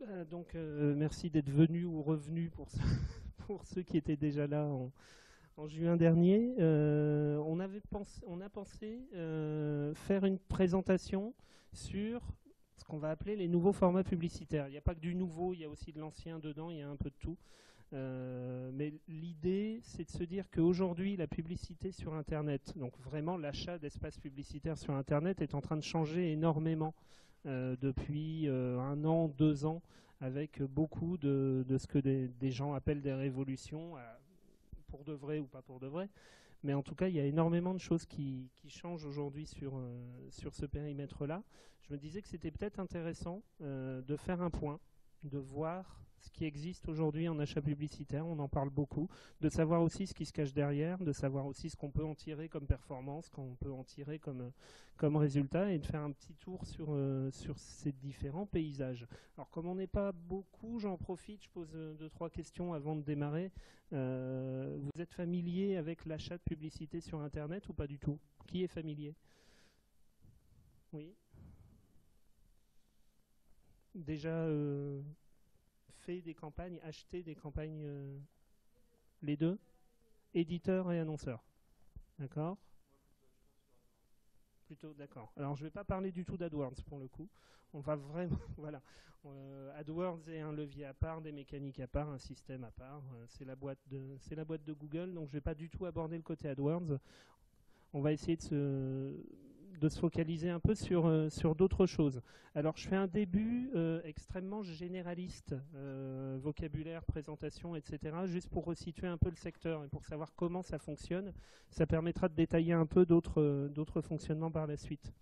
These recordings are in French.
Merci d'être venu ou revenu pour, pour ceux qui étaient déjà là en juin dernier. On a pensé faire une présentation sur ce qu'on va appeler les nouveaux formats publicitaires. Il n'y a pas que du nouveau, il y a aussi de l'ancien dedans, il y a un peu de tout. Mais l'idée, c'est de se dire qu'aujourd'hui, la publicité sur Internet, donc vraiment l'achat d'espaces publicitaires sur Internet, est en train de changer énormément depuis 1 an, 2 ans, avec beaucoup de ce que des gens appellent des révolutions, pour de vrai ou pas pour de vrai. Mais en tout cas, il y a énormément de choses qui changent aujourd'hui sur ce périmètre-là. Je me disais que c'était peut-être intéressant de faire un point, de voir ce qui existe aujourd'hui en achat publicitaire, on en parle beaucoup, de savoir aussi ce qui se cache derrière, de savoir aussi ce qu'on peut en tirer comme performance, qu'on peut en tirer comme résultat, et de faire un petit tour sur ces différents paysages. Alors comme on n'est pas beaucoup, j'en profite, je pose 2-3 questions avant de démarrer. Vous êtes familier avec l'achat de publicité sur Internet ou pas du tout? Qui est familier? Oui. Déjà fait des campagnes, acheté des campagnes, les deux? Éditeur et annonceur. D'accord? Plutôt, d'accord. Alors je ne vais pas parler du tout d'AdWords pour le coup. On va vraiment, voilà. AdWords est un levier à part, des mécaniques à part, un système à part. C'est la boîte de Google, donc je ne vais pas du tout aborder le côté AdWords. On va essayer de se focaliser un peu sur d'autres choses. Alors je fais un début extrêmement généraliste, vocabulaire, présentation, etc., juste pour resituer un peu le secteur et pour savoir comment ça fonctionne. Ça permettra de détailler un peu d'autres fonctionnements par la suite.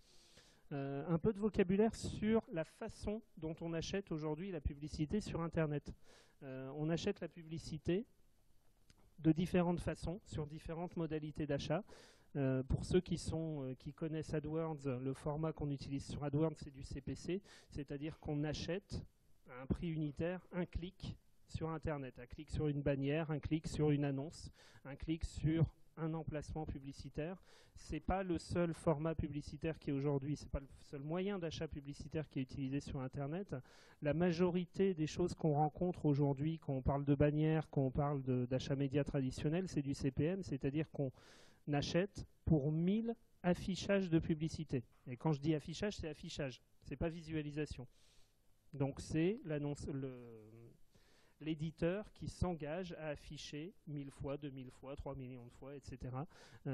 Un peu de vocabulaire sur la façon dont on achète aujourd'hui la publicité sur Internet. On achète la publicité de différentes façons, sur différentes modalités d'achat. Pour ceux qui connaissent AdWords, le format qu'on utilise sur AdWords, c'est du CPC, c'est-à-dire qu'on achète à un prix unitaire un clic sur Internet, un clic sur une bannière, un clic sur une annonce, un clic sur un emplacement publicitaire. C'est pas le seul format publicitaire qui est aujourd'hui, c'est pas le seul moyen d'achat publicitaire qui est utilisé sur Internet. La majorité des choses qu'on rencontre aujourd'hui, quand on parle de bannières, quand on parle d'achat média traditionnel, c'est du CPM, c'est-à-dire qu'on achète pour 1000 affichages de publicité. Et quand je dis affichage, c'est affichage, c'est pas visualisation. Donc c'est l'éditeur qui s'engage à afficher 1000 fois, 2000 fois, 3 millions de fois, etc.,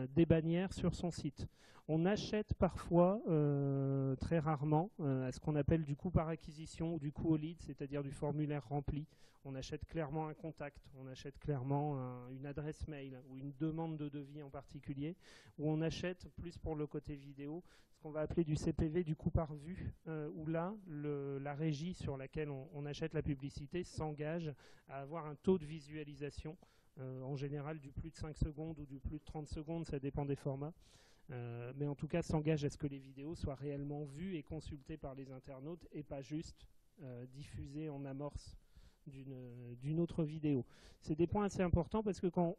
des bannières sur son site. On achète parfois, très rarement, à ce qu'on appelle du coût par acquisition ou du coût au lead, c'est-à-dire du formulaire rempli. On achète clairement un contact, on achète clairement une adresse mail ou une demande de devis en particulier, ou on achète plus pour le côté vidéo, ce qu'on va appeler du CPV, du coût par vue, où là, la régie sur laquelle on achète la publicité s'engage à avoir un taux de visualisation, en général du plus de 5 secondes ou du plus de 30 secondes, ça dépend des formats. Mais en tout cas s'engage à ce que les vidéos soient réellement vues et consultées par les internautes et pas juste diffusées en amorce d'une autre vidéo. C'est des points assez importants parce que quand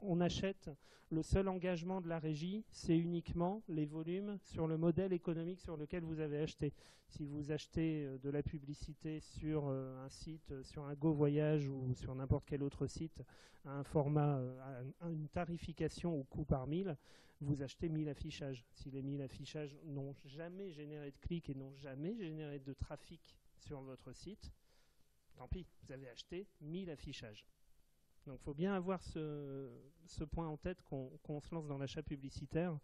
on achète, le seul engagement de la régie, c'est uniquement les volumes sur le modèle économique sur lequel vous avez acheté. Si vous achetez de la publicité sur un site, sur un Go Voyage ou sur n'importe quel autre site, à un format, à une tarification au coût par 1000, vous achetez 1000 affichages. Si les 1000 affichages n'ont jamais généré de clics et n'ont jamais généré de trafic sur votre site, tant pis, vous avez acheté 1000 affichages. Donc il faut bien avoir ce point en tête qu'on se lance dans l'achat publicitaire.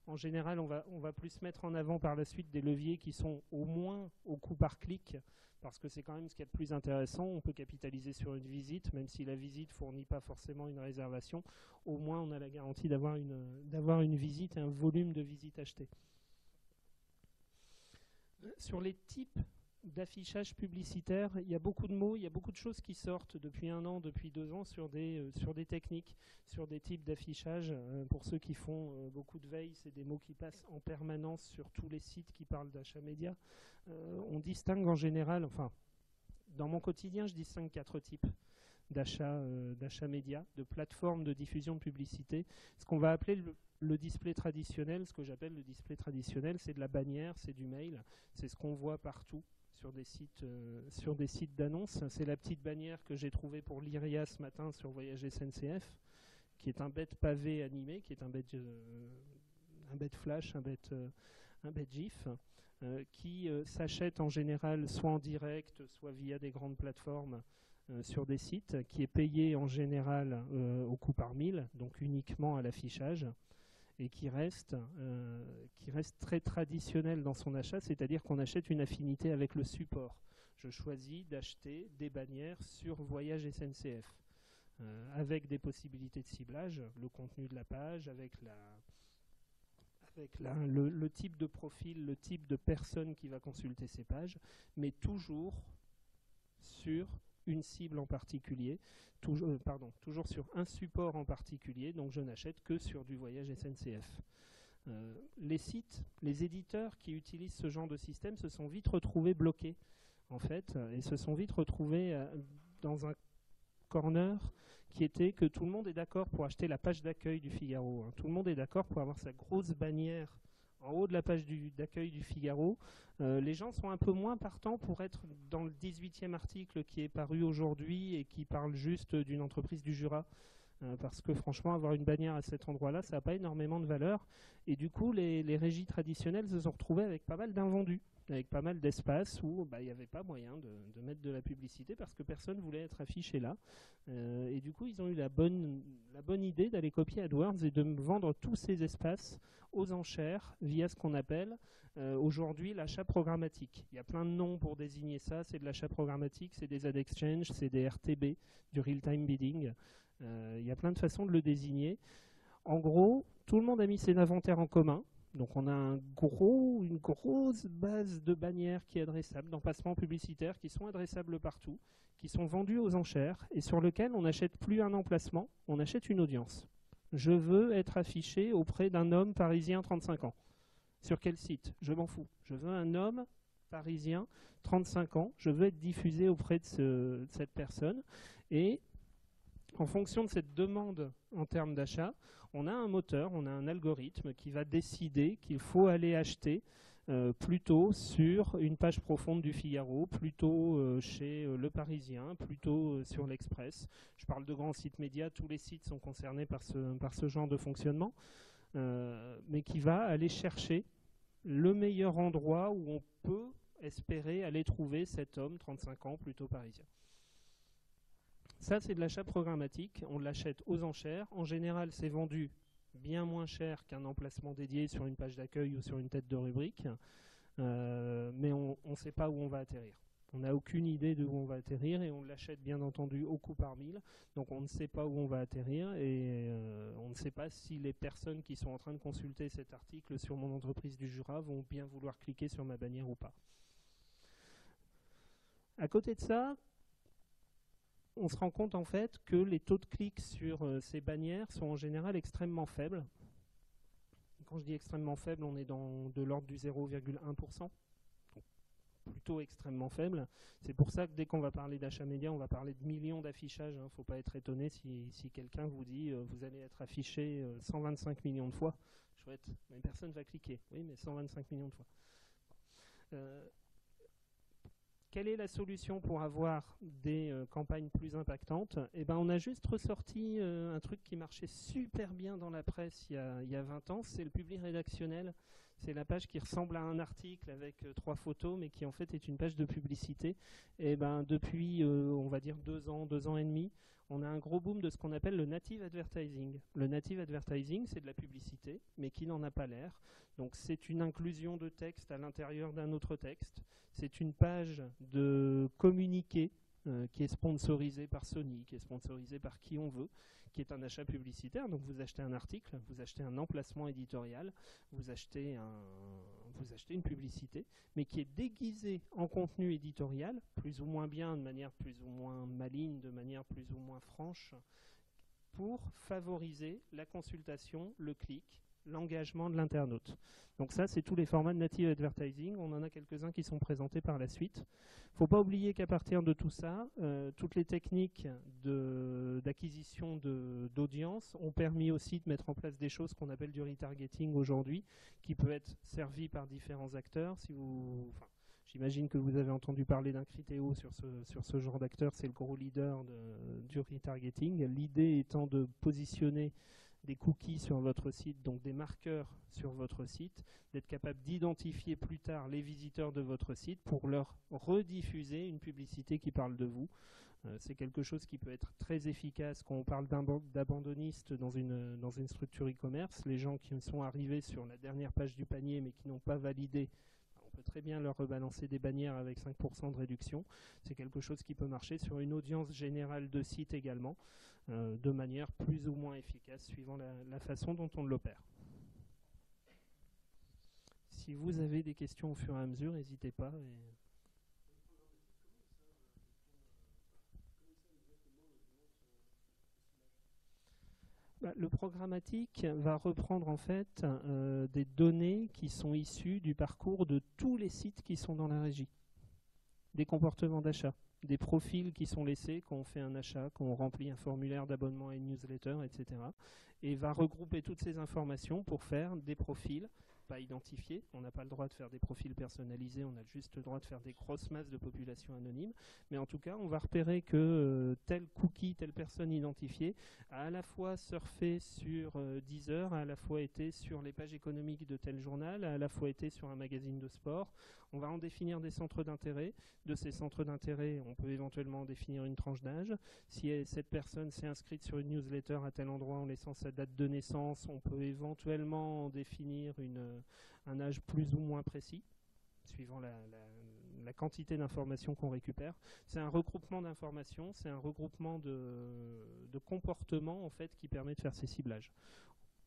En général, on va plus mettre en avant par la suite des leviers qui sont au moins au coût par clic, parce que c'est quand même ce qu'il y a de plus intéressant. On peut capitaliser sur une visite, même si la visite ne fournit pas forcément une réservation. Au moins, on a la garantie d'avoir une visite et un volume de visites achetées. Sur les types d'affichage publicitaire, il y a beaucoup de mots, il y a beaucoup de choses qui sortent depuis 1 an, depuis 2 ans sur des techniques, sur des types d'affichage. Pour ceux qui font beaucoup de veille, c'est des mots qui passent en permanence sur tous les sites qui parlent d'achat média. On distingue en général, enfin, dans mon quotidien, je distingue 4 types d'achat média, de plateformes de diffusion de publicité. Ce qu'on va appeler le display traditionnel, ce que j'appelle le display traditionnel, c'est de la bannière, c'est du mail, c'est ce qu'on voit partout sur des sites d'annonces. C'est la petite bannière que j'ai trouvée pour l'IRIA ce matin sur Voyage SNCF, qui est un bête pavé animé, qui est un bête flash, un bête GIF, qui s'achète en général soit en direct, soit via des grandes plateformes sur des sites, qui est payé en général au coût par 1000, donc uniquement à l'affichage, et qui reste très traditionnel dans son achat, c'est-à-dire qu'on achète une affinité avec le support. Je choisis d'acheter des bannières sur Voyage SNCF, avec des possibilités de ciblage, le contenu de la page, avec le type de profil, le type de personne qui va consulter ces pages, mais toujours sur une cible en particulier, toujours sur un support en particulier, donc je n'achète que sur du Voyage SNCF. Les sites, les éditeurs qui utilisent ce genre de système se sont vite retrouvés bloqués, en fait, et se sont vite retrouvés dans un corner qui était que tout le monde est d'accord pour acheter la page d'accueil du Figaro. Hein. Tout le monde est d'accord pour avoir sa grosse bannière en haut de la page d'accueil du Figaro. Les gens sont un peu moins partants pour être dans le 18e article qui est paru aujourd'hui et qui parle juste d'une entreprise du Jura. Parce que franchement, avoir une bannière à cet endroit-là, ça n'a pas énormément de valeur. Et du coup, les régies traditionnelles se sont retrouvées avec pas mal d'invendus, avec pas mal d'espace où il n'y avait pas moyen de mettre de la publicité parce que personne ne voulait être affiché là. Et du coup, ils ont eu la bonne idée d'aller copier AdWords et de vendre tous ces espaces aux enchères via ce qu'on appelle aujourd'hui l'achat programmatique. Il y a plein de noms pour désigner ça. C'est de l'achat programmatique, c'est des ad exchange, c'est des RTB, du real-time bidding. Il y a plein de façons de le désigner. En gros, tout le monde a mis ses inventaires en commun. Donc on a une grosse base de bannières qui est adressable, d'emplacements publicitaires qui sont adressables partout, qui sont vendus aux enchères et sur lequel on n'achète plus un emplacement, on achète une audience. Je veux être affiché auprès d'un homme parisien 35 ans. Sur quel site? Je m'en fous. Je veux un homme parisien 35 ans. Je veux être diffusé auprès de cette personne. Et en fonction de cette demande en termes d'achat, on a un moteur, on a un algorithme qui va décider qu'il faut aller acheter plutôt sur une page profonde du Figaro, plutôt chez Le Parisien, plutôt sur l'Express. Je parle de grands sites médias, tous les sites sont concernés par ce genre de fonctionnement, mais qui va aller chercher le meilleur endroit où on peut espérer aller trouver cet homme 35 ans plutôt parisien. Ça, c'est de l'achat programmatique. On l'achète aux enchères. En général, c'est vendu bien moins cher qu'un emplacement dédié sur une page d'accueil ou sur une tête de rubrique. Mais on ne sait pas où on va atterrir. On n'a aucune idée de où on va atterrir et on l'achète bien entendu au coût par 1000. Donc on ne sait pas où on va atterrir et on ne sait pas si les personnes qui sont en train de consulter cet article sur mon entreprise du Jura vont bien vouloir cliquer sur ma bannière ou pas. À côté de ça, on se rend compte en fait que les taux de clics sur ces bannières sont en général extrêmement faibles. Quand je dis extrêmement faible, on est dans de l'ordre du 0,1%. Plutôt extrêmement faible. C'est pour ça que dès qu'on va parler d'achat média, on va parler de millions d'affichages. Il ne faut pas être étonné si quelqu'un vous dit vous allez être affiché 125 millions de fois. Chouette, mais personne ne va cliquer. Oui, mais 125 millions de fois. Quelle est la solution pour avoir des campagnes plus impactantes? On a juste ressorti un truc qui marchait super bien dans la presse il y a 20 ans, c'est le public rédactionnel. C'est la page qui ressemble à un article avec 3 photos, mais qui en fait est une page de publicité. Et depuis, on va dire 2 ans et demi, on a un gros boom de ce qu'on appelle le native advertising. Le native advertising, c'est de la publicité, mais qui n'en a pas l'air. Donc c'est une inclusion de texte à l'intérieur d'un autre texte. C'est une page de communiqué qui est sponsorisée par Sony, qui est sponsorisée par qui on veut, qui est un achat publicitaire. Donc vous achetez un article, vous achetez un emplacement éditorial, vous achetez une publicité, mais qui est déguisée en contenu éditorial, plus ou moins bien, de manière plus ou moins maligne, de manière plus ou moins franche, pour favoriser la consultation, le clic, l'engagement de l'internaute. Donc ça, c'est tous les formats de native advertising. On en a quelques-uns qui sont présentés par la suite. Il ne faut pas oublier qu'à partir de tout ça, toutes les techniques d'acquisition d'audience ont permis aussi de mettre en place des choses qu'on appelle du retargeting aujourd'hui, qui peut être servi par différents acteurs. Je j'imagine que vous avez entendu parler d'un Criteo sur ce genre d'acteur, c'est le gros leader du retargeting. L'idée étant de positionner des cookies sur votre site, donc des marqueurs sur votre site, d'être capable d'identifier plus tard les visiteurs de votre site pour leur rediffuser une publicité qui parle de vous. C'est quelque chose qui peut être très efficace quand on parle d'abandonnistes dans une structure e-commerce. Les gens qui sont arrivés sur la dernière page du panier mais qui n'ont pas validé, on peut très bien leur rebalancer des bannières avec 5% de réduction. C'est quelque chose qui peut marcher sur une audience générale de site également, de manière plus ou moins efficace suivant la façon dont on l'opère. Si vous avez des questions au fur et à mesure, n'hésitez pas. Le programmatique va reprendre en fait des données qui sont issues du parcours de tous les sites qui sont dans la régie. Des comportements d'achat, des profils qui sont laissés quand on fait un achat, quand on remplit un formulaire d'abonnement à une newsletter, etc. Et va regrouper toutes ces informations pour faire des profils pas identifiés. On n'a pas le droit de faire des profils personnalisés, on a juste le droit de faire des grosses masses de population anonyme. Mais en tout cas, on va repérer que tel cookie, telle personne identifiée a à la fois surfé sur Deezer, a à la fois été sur les pages économiques de tel journal, a à la fois été sur un magazine de sport. On va en définir des centres d'intérêt. De ces centres d'intérêt, on peut éventuellement définir une tranche d'âge. Si cette personne s'est inscrite sur une newsletter à tel endroit en laissant sa date de naissance, on peut éventuellement définir un âge plus ou moins précis, suivant la quantité d'informations qu'on récupère. C'est un regroupement d'informations, c'est un regroupement de comportements en fait, qui permet de faire ces ciblages.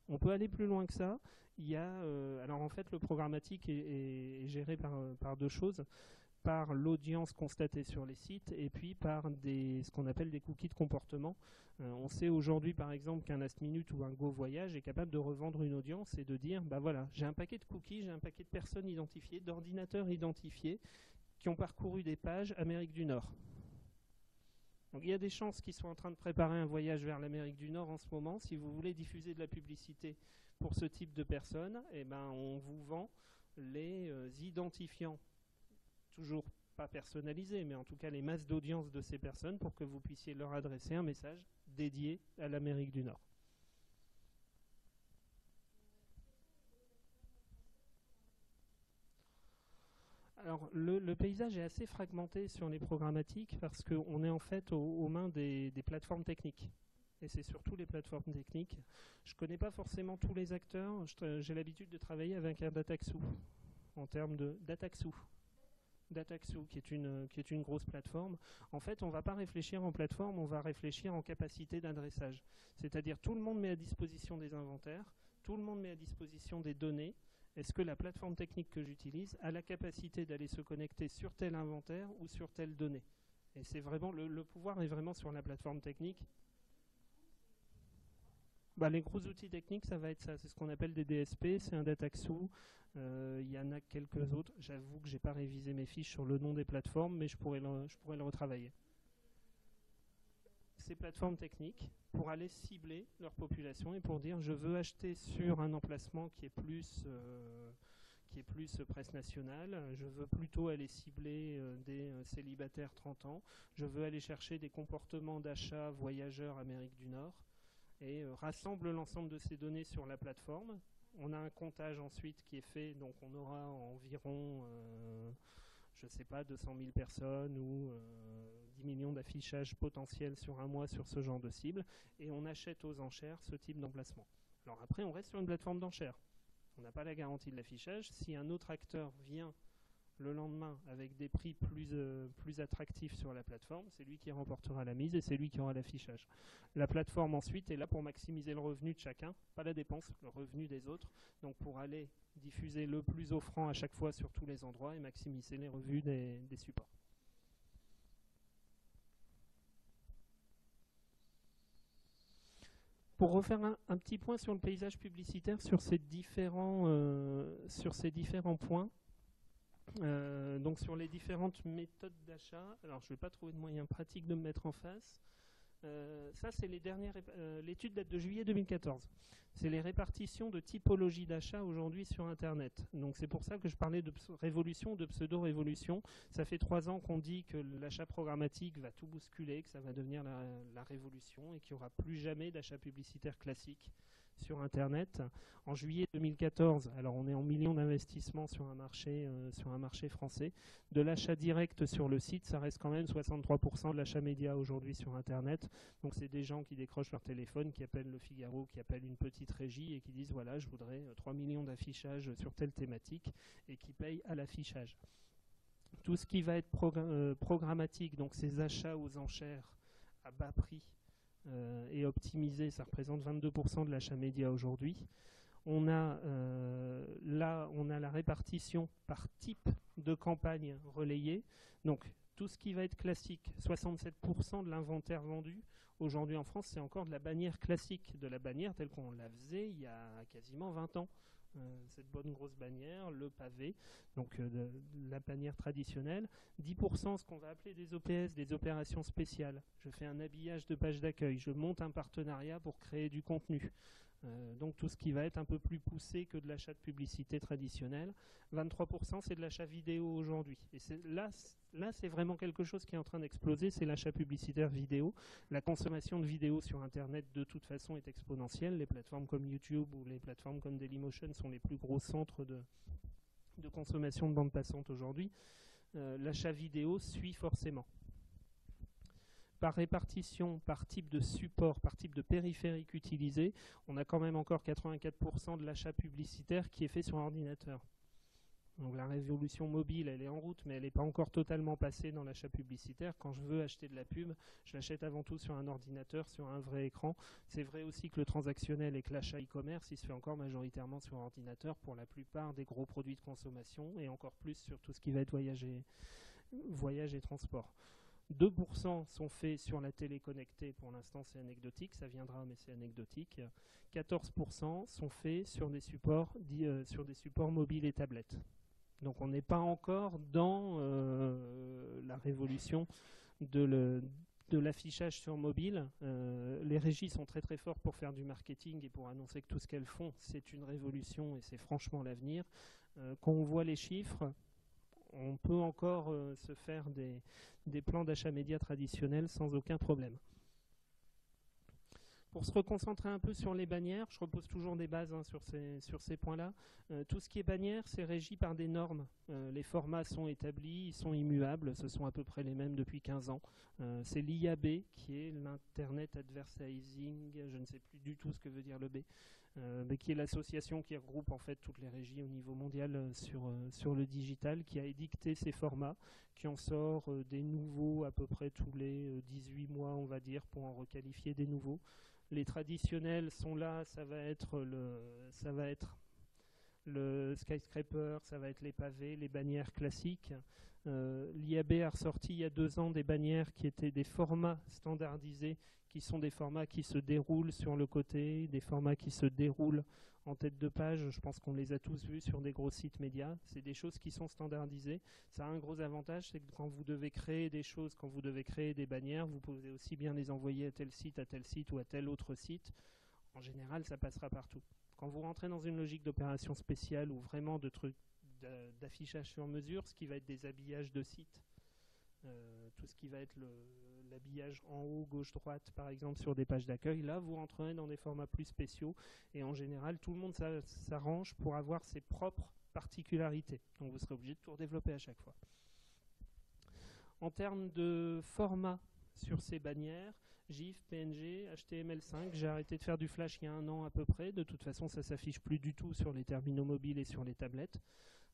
On peut aller plus loin que ça. Il y a, alors en fait, le programmatique est géré par deux choses, par l'audience constatée sur les sites et puis par ce qu'on appelle des cookies de comportement. On sait aujourd'hui, par exemple, qu'un Last Minute ou un Go Voyage est capable de revendre une audience et de dire, bah voilà, j'ai un paquet de cookies, j'ai un paquet de personnes identifiées, d'ordinateurs identifiés qui ont parcouru des pages Amérique du Nord. Donc il y a des chances qu'ils soient en train de préparer un voyage vers l'Amérique du Nord en ce moment. Si vous voulez diffuser de la publicité pour ce type de personnes, eh ben, on vous vend les identifiants, toujours pas personnalisés, mais en tout cas les masses d'audience de ces personnes pour que vous puissiez leur adresser un message dédié à l'Amérique du Nord. Alors, le paysage est assez fragmenté sur les programmatiques parce qu'on est en fait aux mains des plateformes techniques. Et c'est surtout les plateformes techniques. Je ne connais pas forcément tous les acteurs. J'ai l'habitude de travailler avec un Dataxu, en termes de Dataxu, qui est une grosse plateforme. En fait, on ne va pas réfléchir en plateforme, on va réfléchir en capacité d'adressage. C'est-à-dire tout le monde met à disposition des inventaires, tout le monde met à disposition des données. Est-ce que la plateforme technique que j'utilise a la capacité d'aller se connecter sur tel inventaire ou sur telle donnée? Et c'est vraiment le pouvoir est vraiment sur la plateforme technique. Les gros outils techniques, ça va être ça. C'est ce qu'on appelle des DSP, c'est un Dataxu. Il y en a quelques autres. J'avoue que je n'ai pas révisé mes fiches sur le nom des plateformes, mais je pourrais le retravailler. Ces plateformes techniques pour aller cibler leur population et pour dire je veux acheter sur un emplacement qui est plus presse nationale, je veux plutôt aller cibler des célibataires 30 ans, je veux aller chercher des comportements d'achat voyageurs Amérique du Nord et rassemble l'ensemble de ces données sur la plateforme. On a un comptage ensuite qui est fait, donc on aura environ je ne sais pas, 200 000 personnes ou 10 millions d'affichages potentiels sur un mois sur ce genre de cible, et on achète aux enchères ce type d'emplacement. Alors après, on reste sur une plateforme d'enchères. On n'a pas la garantie de l'affichage. Si un autre acteur vient le lendemain avec des prix plus attractifs sur la plateforme, c'est lui qui remportera la mise et c'est lui qui aura l'affichage. La plateforme ensuite est là pour maximiser le revenu de chacun, pas la dépense, le revenu des autres, donc pour aller diffuser le plus offrant à chaque fois sur tous les endroits et maximiser les revenus des supports. Pour refaire un petit point sur le paysage publicitaire, sur ces différents points, donc sur les différentes méthodes d'achat, alors je ne vais pas trouver de moyen pratique de me mettre en face, Ça, c'est les dernières. L'étude date de juillet 2014. C'est les répartitions de typologie d'achat aujourd'hui sur Internet. Donc c'est pour ça que je parlais de révolution, de pseudo-révolution. Ça fait 3 ans qu'on dit que l'achat programmatique va tout bousculer, que ça va devenir la révolution et qu'il n'y aura plus jamais d'achat publicitaire classique sur Internet. En juillet 2014, alors on est en millions d'investissements sur un marché français. De l'achat direct sur le site, ça reste quand même 63% de l'achat média aujourd'hui sur Internet. Donc c'est des gens qui décrochent leur téléphone, qui appellent le Figaro, qui appellent une petite régie et qui disent voilà, je voudrais 3 millions d'affichages sur telle thématique et qui payent à l'affichage. Tout ce qui va être programmatique, donc ces achats aux enchères à bas prix, et optimisé, ça représente 22% de l'achat média aujourd'hui. On a la répartition par type de campagne relayée. Donc tout ce qui va être classique, 67% de l'inventaire vendu aujourd'hui en France, c'est encore de la bannière classique, de la bannière telle qu'on la faisait il y a quasiment 20 ans. Cette bonne grosse bannière, le pavé, donc de la bannière traditionnelle. 10% ce qu'on va appeler des OPS, des opérations spéciales. Je fais un habillage de page d'accueil, je monte un partenariat pour créer du contenu. Donc tout ce qui va être un peu plus poussé que de l'achat de publicité traditionnelle. 23% c'est de l'achat vidéo aujourd'hui. Et là c'est vraiment quelque chose qui est en train d'exploser, c'est l'achat publicitaire vidéo. La consommation de vidéos sur Internet de toute façon est exponentielle. Les plateformes comme YouTube ou les plateformes comme Dailymotion sont les plus gros centres de consommation de bande passante aujourd'hui. L'achat vidéo suit forcément. Par répartition, par type de support, par type de périphérique utilisé, on a quand même encore 84% de l'achat publicitaire qui est fait sur ordinateur. Donc la révolution mobile, elle est en route, mais elle n'est pas encore totalement passée dans l'achat publicitaire. Quand je veux acheter de la pub, je l'achète avant tout sur un ordinateur, sur un vrai écran. C'est vrai aussi que le transactionnel et que l'achat e-commerce, il se fait encore majoritairement sur ordinateur pour la plupart des gros produits de consommation et encore plus sur tout ce qui va être voyage et transport. 2% sont faits sur la télé connectée, pour l'instant c'est anecdotique, ça viendra mais c'est anecdotique. 14% sont faits sur des supports mobiles et tablettes. Donc on n'est pas encore dans la révolution de l'affichage sur mobile. Les régies sont très très fortes pour faire du marketing et pour annoncer que tout ce qu'elles font c'est une révolution et c'est franchement l'avenir. Quand on voit les chiffres, on peut encore se faire des plans d'achat média traditionnels sans aucun problème. Pour se reconcentrer un peu sur les bannières, je repose toujours des bases sur ces points-là. Tout ce qui est bannière, c'est régi par des normes. Les formats sont établis, ils sont immuables, ce sont à peu près les mêmes depuis 15 ans. C'est l'IAB qui est l'Internet Advertising, je ne sais plus du tout ce que veut dire le B, mais qui est l'association qui regroupe en fait toutes les régies au niveau mondial sur le digital, qui a édicté ces formats, qui en sort des nouveaux à peu près tous les 18 mois, on va dire, pour en requalifier des nouveaux. Les traditionnels sont là, ça va être le skyscraper, ça va être les pavés, les bannières classiques. L'IAB a ressorti il y a 2 ans des bannières qui étaient des formats standardisés, qui sont des formats qui se déroulent sur le côté, des formats qui se déroulent en tête de page. Je pense qu'on les a tous vus sur des gros sites médias. C'est des choses qui sont standardisées. Ça a un gros avantage, c'est que quand vous devez créer des choses, quand vous devez créer des bannières, vous pouvez aussi bien les envoyer à tel site ou à tel autre site. En général, ça passera partout. Quand vous rentrez dans une logique d'opération spéciale ou vraiment de trucs d'affichage sur mesure, ce qui va être des habillages de sites, tout ce qui va être l'habillage en haut, gauche-droite, par exemple, sur des pages d'accueil, là, vous rentrez dans des formats plus spéciaux et en général, tout le monde s'arrange pour avoir ses propres particularités. Donc, vous serez obligé de tout redévelopper à chaque fois. En termes de format sur ces bannières, GIF, PNG, HTML5, j'ai arrêté de faire du flash il y a 1 an à peu près. De toute façon, ça s'affiche plus du tout sur les terminaux mobiles et sur les tablettes.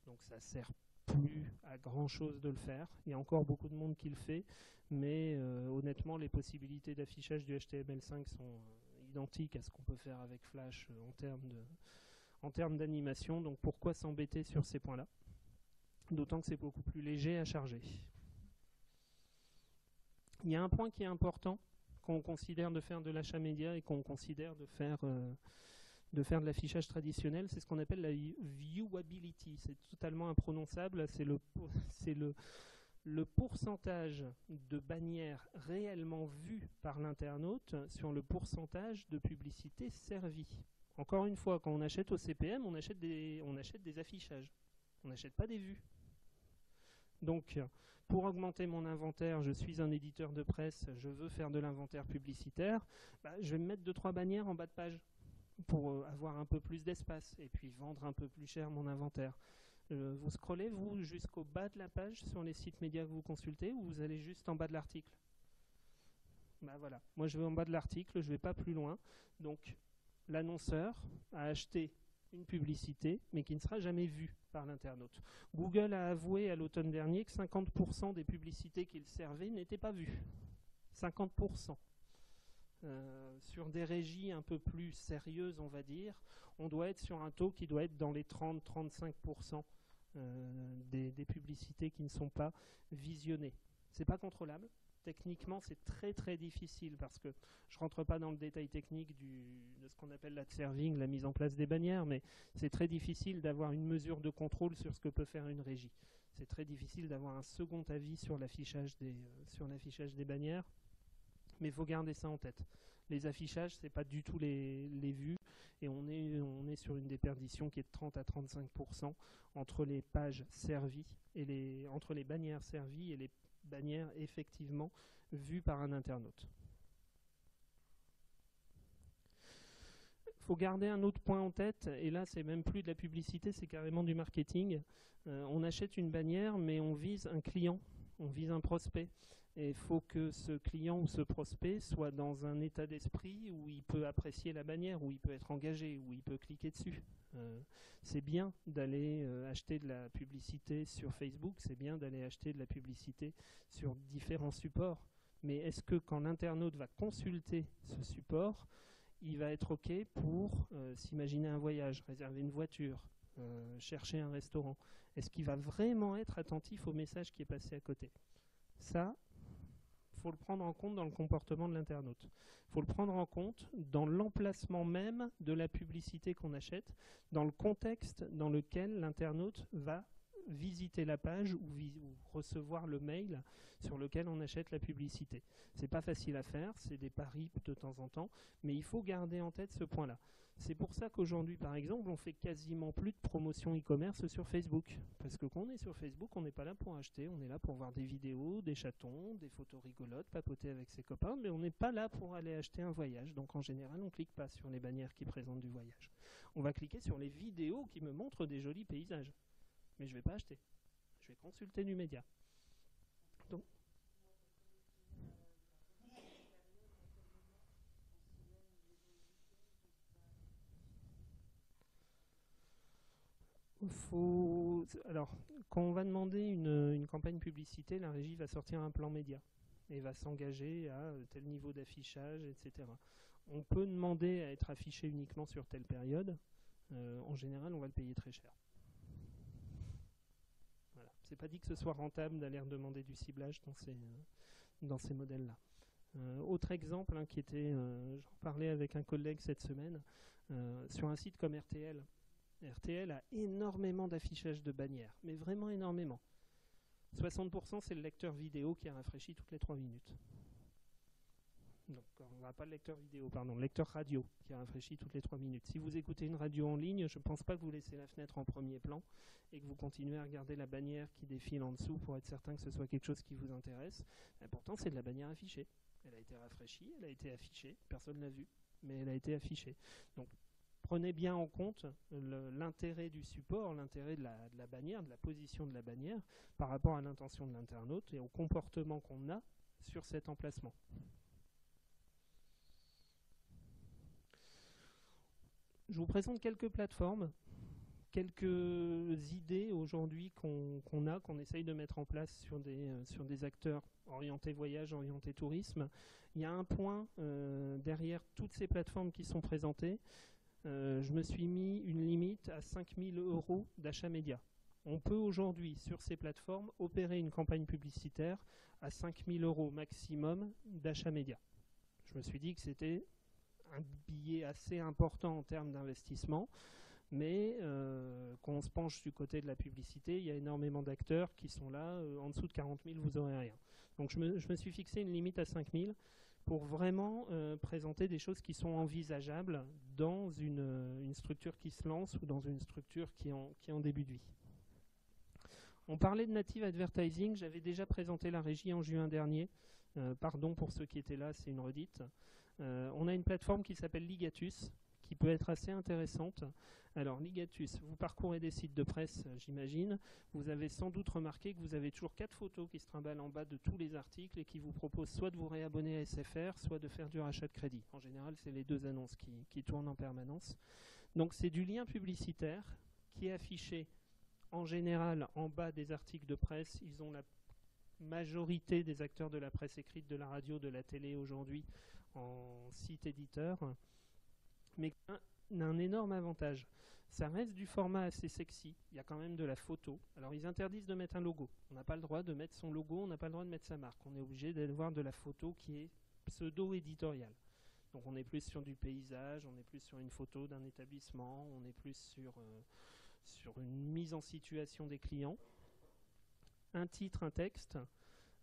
Donc ça sert plus à grand chose de le faire. Il y a encore beaucoup de monde qui le fait, mais honnêtement, les possibilités d'affichage du HTML5 sont identiques à ce qu'on peut faire avec Flash en termes d'animation. Donc pourquoi s'embêter sur ces points-là? D'autant que c'est beaucoup plus léger à charger. Il y a un point qui est important qu'on considère de faire de l'achat média et qu'on considère de faire de l'affichage traditionnel, c'est ce qu'on appelle la viewability. C'est totalement imprononçable, c'est le pourcentage de bannières réellement vues par l'internaute sur le pourcentage de publicité servie. Encore une fois, quand on achète au CPM, on achète des affichages. On n'achète pas des vues. Donc, pour augmenter mon inventaire, je suis un éditeur de presse, je veux faire de l'inventaire publicitaire, je vais me mettre 2-3 bannières en bas de page pour avoir un peu plus d'espace et puis vendre un peu plus cher mon inventaire. Vous scrollez, vous, jusqu'au bas de la page sur les sites médias que vous consultez, ou vous allez juste en bas de l'article? Voilà. Moi, je vais en bas de l'article, je ne vais pas plus loin. Donc, l'annonceur a acheté une publicité, mais qui ne sera jamais vue par l'internaute. Google a avoué à l'automne dernier que 50% des publicités qu'il servait n'étaient pas vues. 50%. Sur des régies un peu plus sérieuses, on va dire, on doit être sur un taux qui doit être dans les 30-35% des publicités qui ne sont pas visionnées. C'est pas contrôlable. Techniquement, c'est très très difficile parce que je rentre pas dans le détail technique de ce qu'on appelle l'ad serving, la mise en place des bannières, mais c'est très difficile d'avoir une mesure de contrôle sur ce que peut faire une régie. C'est très difficile d'avoir un second avis sur l'affichage des bannières. Mais il faut garder ça en tête. Les affichages, c'est pas du tout les vues, et on est sur une déperdition qui est de 30 à 35% entre les pages servies et entre les bannières servies et les bannières effectivement vues par un internaute. Il faut garder un autre point en tête, et là c'est même plus de la publicité, c'est carrément du marketing. On achète une bannière, mais on vise un client, on vise un prospect. Et il faut que ce client ou ce prospect soit dans un état d'esprit où il peut apprécier la bannière, où il peut être engagé, où il peut cliquer dessus. C'est bien d'aller acheter de la publicité sur Facebook, c'est bien d'aller acheter de la publicité sur différents supports. Mais est-ce que quand l'internaute va consulter ce support, il va être OK pour s'imaginer un voyage, réserver une voiture, chercher un restaurant? Est-ce qu'il va vraiment être attentif au message qui est passé à côté? Ça, il faut le prendre en compte dans le comportement de l'internaute. Il faut le prendre en compte dans l'emplacement même de la publicité qu'on achète, dans le contexte dans lequel l'internaute va visiter la page ou recevoir le mail sur lequel on achète la publicité. C'est pas facile à faire, c'est des paris de temps en temps, mais il faut garder en tête ce point-là. C'est pour ça qu'aujourd'hui, par exemple, on fait quasiment plus de promotion e-commerce sur Facebook. Parce que quand on est sur Facebook, on n'est pas là pour acheter, on est là pour voir des vidéos, des chatons, des photos rigolotes, papoter avec ses copains, mais on n'est pas là pour aller acheter un voyage. Donc en général, on ne clique pas sur les bannières qui présentent du voyage. On va cliquer sur les vidéos qui me montrent des jolis paysages. Mais je ne vais pas acheter. Je vais consulter du média. Donc, alors, quand on va demander une campagne publicité, la régie va sortir un plan média et va s'engager à tel niveau d'affichage, etc. On peut demander à être affiché uniquement sur telle période. En général, on va le payer très cher. Voilà. C'est pas dit que ce soit rentable d'aller demander du ciblage dans ces modèles-là. Autre exemple, hein, j'en parlais avec un collègue cette semaine, sur un site comme RTL. RTL a énormément d'affichage de bannières, mais vraiment énormément. 60% c'est le lecteur vidéo qui est rafraîchi toutes les 3 minutes. Donc, on va pas le lecteur vidéo, pardon, le lecteur radio qui est rafraîchi toutes les 3 minutes. Si vous écoutez une radio en ligne, je ne pense pas que vous laissez la fenêtre en premier plan et que vous continuez à regarder la bannière qui défile en dessous pour être certain que ce soit quelque chose qui vous intéresse. Et pourtant, c'est de la bannière affichée. Elle a été rafraîchie, elle a été affichée, personne ne l'a vue, mais elle a été affichée. Donc, prenez bien en compte l'intérêt du support, l'intérêt de la bannière, de la position de la bannière par rapport à l'intention de l'internaute et au comportement qu'on a sur cet emplacement. Je vous présente quelques plateformes, quelques idées aujourd'hui qu'on essaye de mettre en place sur des acteurs orientés voyage, orientés tourisme. Il y a un point derrière toutes ces plateformes qui sont présentées. Je me suis mis une limite à 5 000 € d'achat média. On peut aujourd'hui, sur ces plateformes, opérer une campagne publicitaire à 5 000 € maximum d'achat média. Je me suis dit que c'était un billet assez important en termes d'investissement. Mais quand on se penche du côté de la publicité, il y a énormément d'acteurs qui sont là. En dessous de 40 000, vous n'aurez rien. Donc je me suis fixé une limite à 5 000 pour vraiment présenter des choses qui sont envisageables dans une structure qui se lance ou dans une structure qui est en début de vie. On parlait de native advertising, j'avais déjà présenté la régie en juin dernier. Pardon pour ceux qui étaient là, c'est une redite. On a une plateforme qui s'appelle Ligatus, qui peut être assez intéressante. Alors Ligatus, vous parcourez des sites de presse, j'imagine. Vous avez sans doute remarqué que vous avez toujours 4 photos qui se trimballent en bas de tous les articles et qui vous proposent soit de vous réabonner à SFR, soit de faire du rachat de crédit. En général, c'est les deux annonces qui tournent en permanence. Donc c'est du lien publicitaire qui est affiché en général en bas des articles de presse. Ils ont la majorité des acteurs de la presse écrite, de la radio, de la télé aujourd'hui en site éditeur, mais un énorme avantage. Ça reste du format assez sexy, il y a quand même de la photo. Alors ils interdisent de mettre un logo, on n'a pas le droit de mettre son logo, on n'a pas le droit de mettre sa marque, on est obligé d'avoir de la photo qui est pseudo-éditoriale. Donc on est plus sur du paysage, on est plus sur une photo d'un établissement, on est plus sur une mise en situation des clients. Un titre, un texte,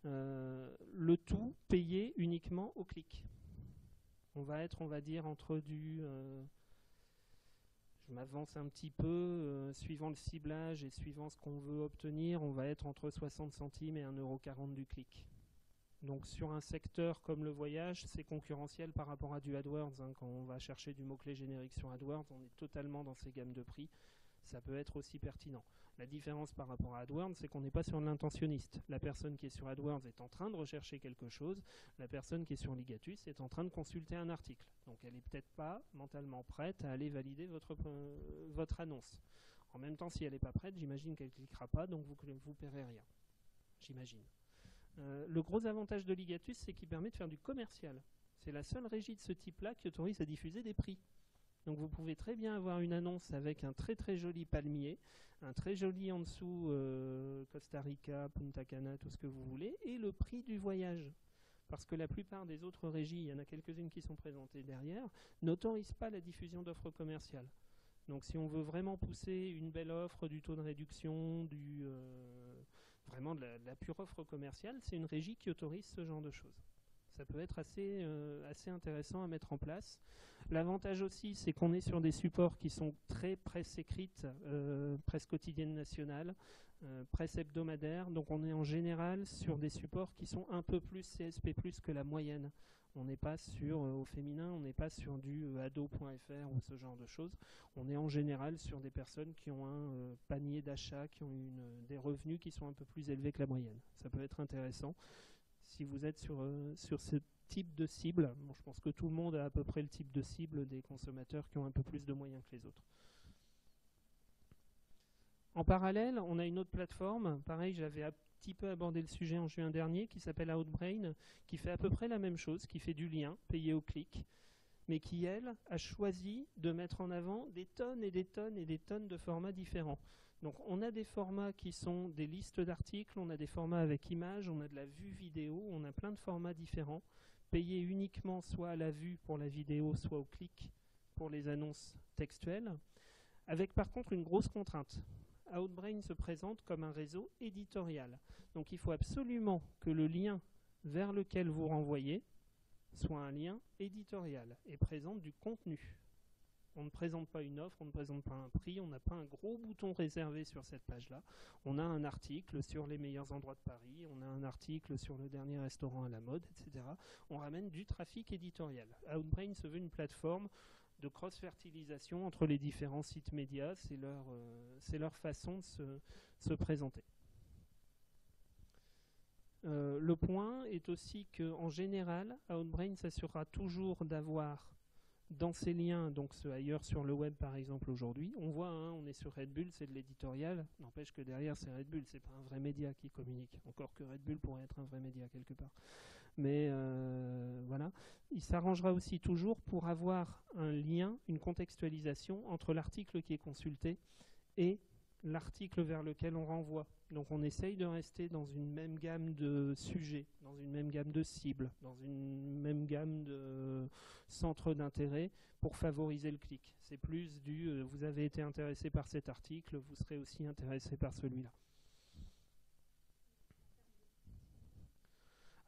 le tout payé uniquement au clic. On va être, on va dire, entre du... je m'avance un petit peu, suivant le ciblage et suivant ce qu'on veut obtenir, on va être entre 60 centimes et 1,40 € du clic. Donc sur un secteur comme le voyage, c'est concurrentiel par rapport à du AdWords. Quand on va chercher du mot-clé générique sur AdWords, on est totalement dans ces gammes de prix. Ça peut être aussi pertinent. La différence par rapport à AdWords, c'est qu'on n'est pas sur l'intentionniste. La personne qui est sur AdWords est en train de rechercher quelque chose. La personne qui est sur Ligatus est en train de consulter un article. Donc elle n'est peut-être pas mentalement prête à aller valider votre annonce. En même temps, si elle n'est pas prête, j'imagine qu'elle ne cliquera pas, donc vous ne paierez rien. J'imagine. Le gros avantage de Ligatus, c'est qu'il permet de faire du commercial. C'est la seule régie de ce type-là qui autorise à diffuser des prix. Donc vous pouvez très bien avoir une annonce avec un très très joli palmier, un très joli en dessous Costa Rica, Punta Cana, tout ce que vous voulez, et le prix du voyage. Parce que la plupart des autres régies, il y en a quelques-unes qui sont présentées derrière, n'autorisent pas la diffusion d'offres commerciales. Donc si on veut vraiment pousser une belle offre, du taux de réduction, vraiment de la pure offre commerciale, c'est une régie qui autorise ce genre de choses. Ça peut être assez intéressant à mettre en place. L'avantage aussi, c'est qu'on est sur des supports qui sont très presse écrite, presse quotidienne nationale, presse hebdomadaire. Donc on est en général sur des supports qui sont un peu plus CSP+, que la moyenne. On n'est pas sur, au féminin, on n'est pas sur du ado.fr ou ce genre de choses. On est en général sur des personnes qui ont un panier d'achat, qui ont des revenus qui sont un peu plus élevés que la moyenne. Ça peut être intéressant. Si vous êtes sur ce type de cible, bon, je pense que tout le monde a à peu près le type de cible des consommateurs qui ont un peu plus de moyens que les autres. En parallèle, on a une autre plateforme, pareil, j'avais un petit peu abordé le sujet en juin dernier, qui s'appelle Outbrain, qui fait à peu près la même chose, qui fait du lien, payé au clic, mais qui, elle, a choisi de mettre en avant des tonnes et des tonnes et des tonnes de formats différents. Donc on a des formats qui sont des listes d'articles, on a des formats avec images, on a de la vue vidéo, on a plein de formats différents, payés uniquement soit à la vue pour la vidéo, soit au clic pour les annonces textuelles, avec par contre une grosse contrainte. Outbrain se présente comme un réseau éditorial. Donc il faut absolument que le lien vers lequel vous renvoyez soit un lien éditorial et présente du contenu. On ne présente pas une offre, on ne présente pas un prix, on n'a pas un gros bouton réservé sur cette page-là. On a un article sur les meilleurs endroits de Paris, on a un article sur le dernier restaurant à la mode, etc. On ramène du trafic éditorial. Outbrain se veut une plateforme de cross-fertilisation entre les différents sites médias. C'est leur façon de se présenter. Le point est aussi qu'en général, Outbrain s'assurera toujours d'avoir dans ces liens, donc ceux ailleurs sur le web par exemple aujourd'hui, on voit, on est sur Red Bull, c'est de l'éditorial, n'empêche que derrière c'est Red Bull, c'est pas un vrai média qui communique, encore que Red Bull pourrait être un vrai média quelque part. Mais voilà, il s'arrangera aussi toujours pour avoir un lien, une contextualisation entre l'article qui est consulté et l'article vers lequel on renvoie. Donc on essaye de rester dans une même gamme de sujets, dans une même gamme de cibles, dans une même gamme de centres d'intérêt pour favoriser le clic. C'est plus du vous avez été intéressé par cet article, vous serez aussi intéressé par celui-là.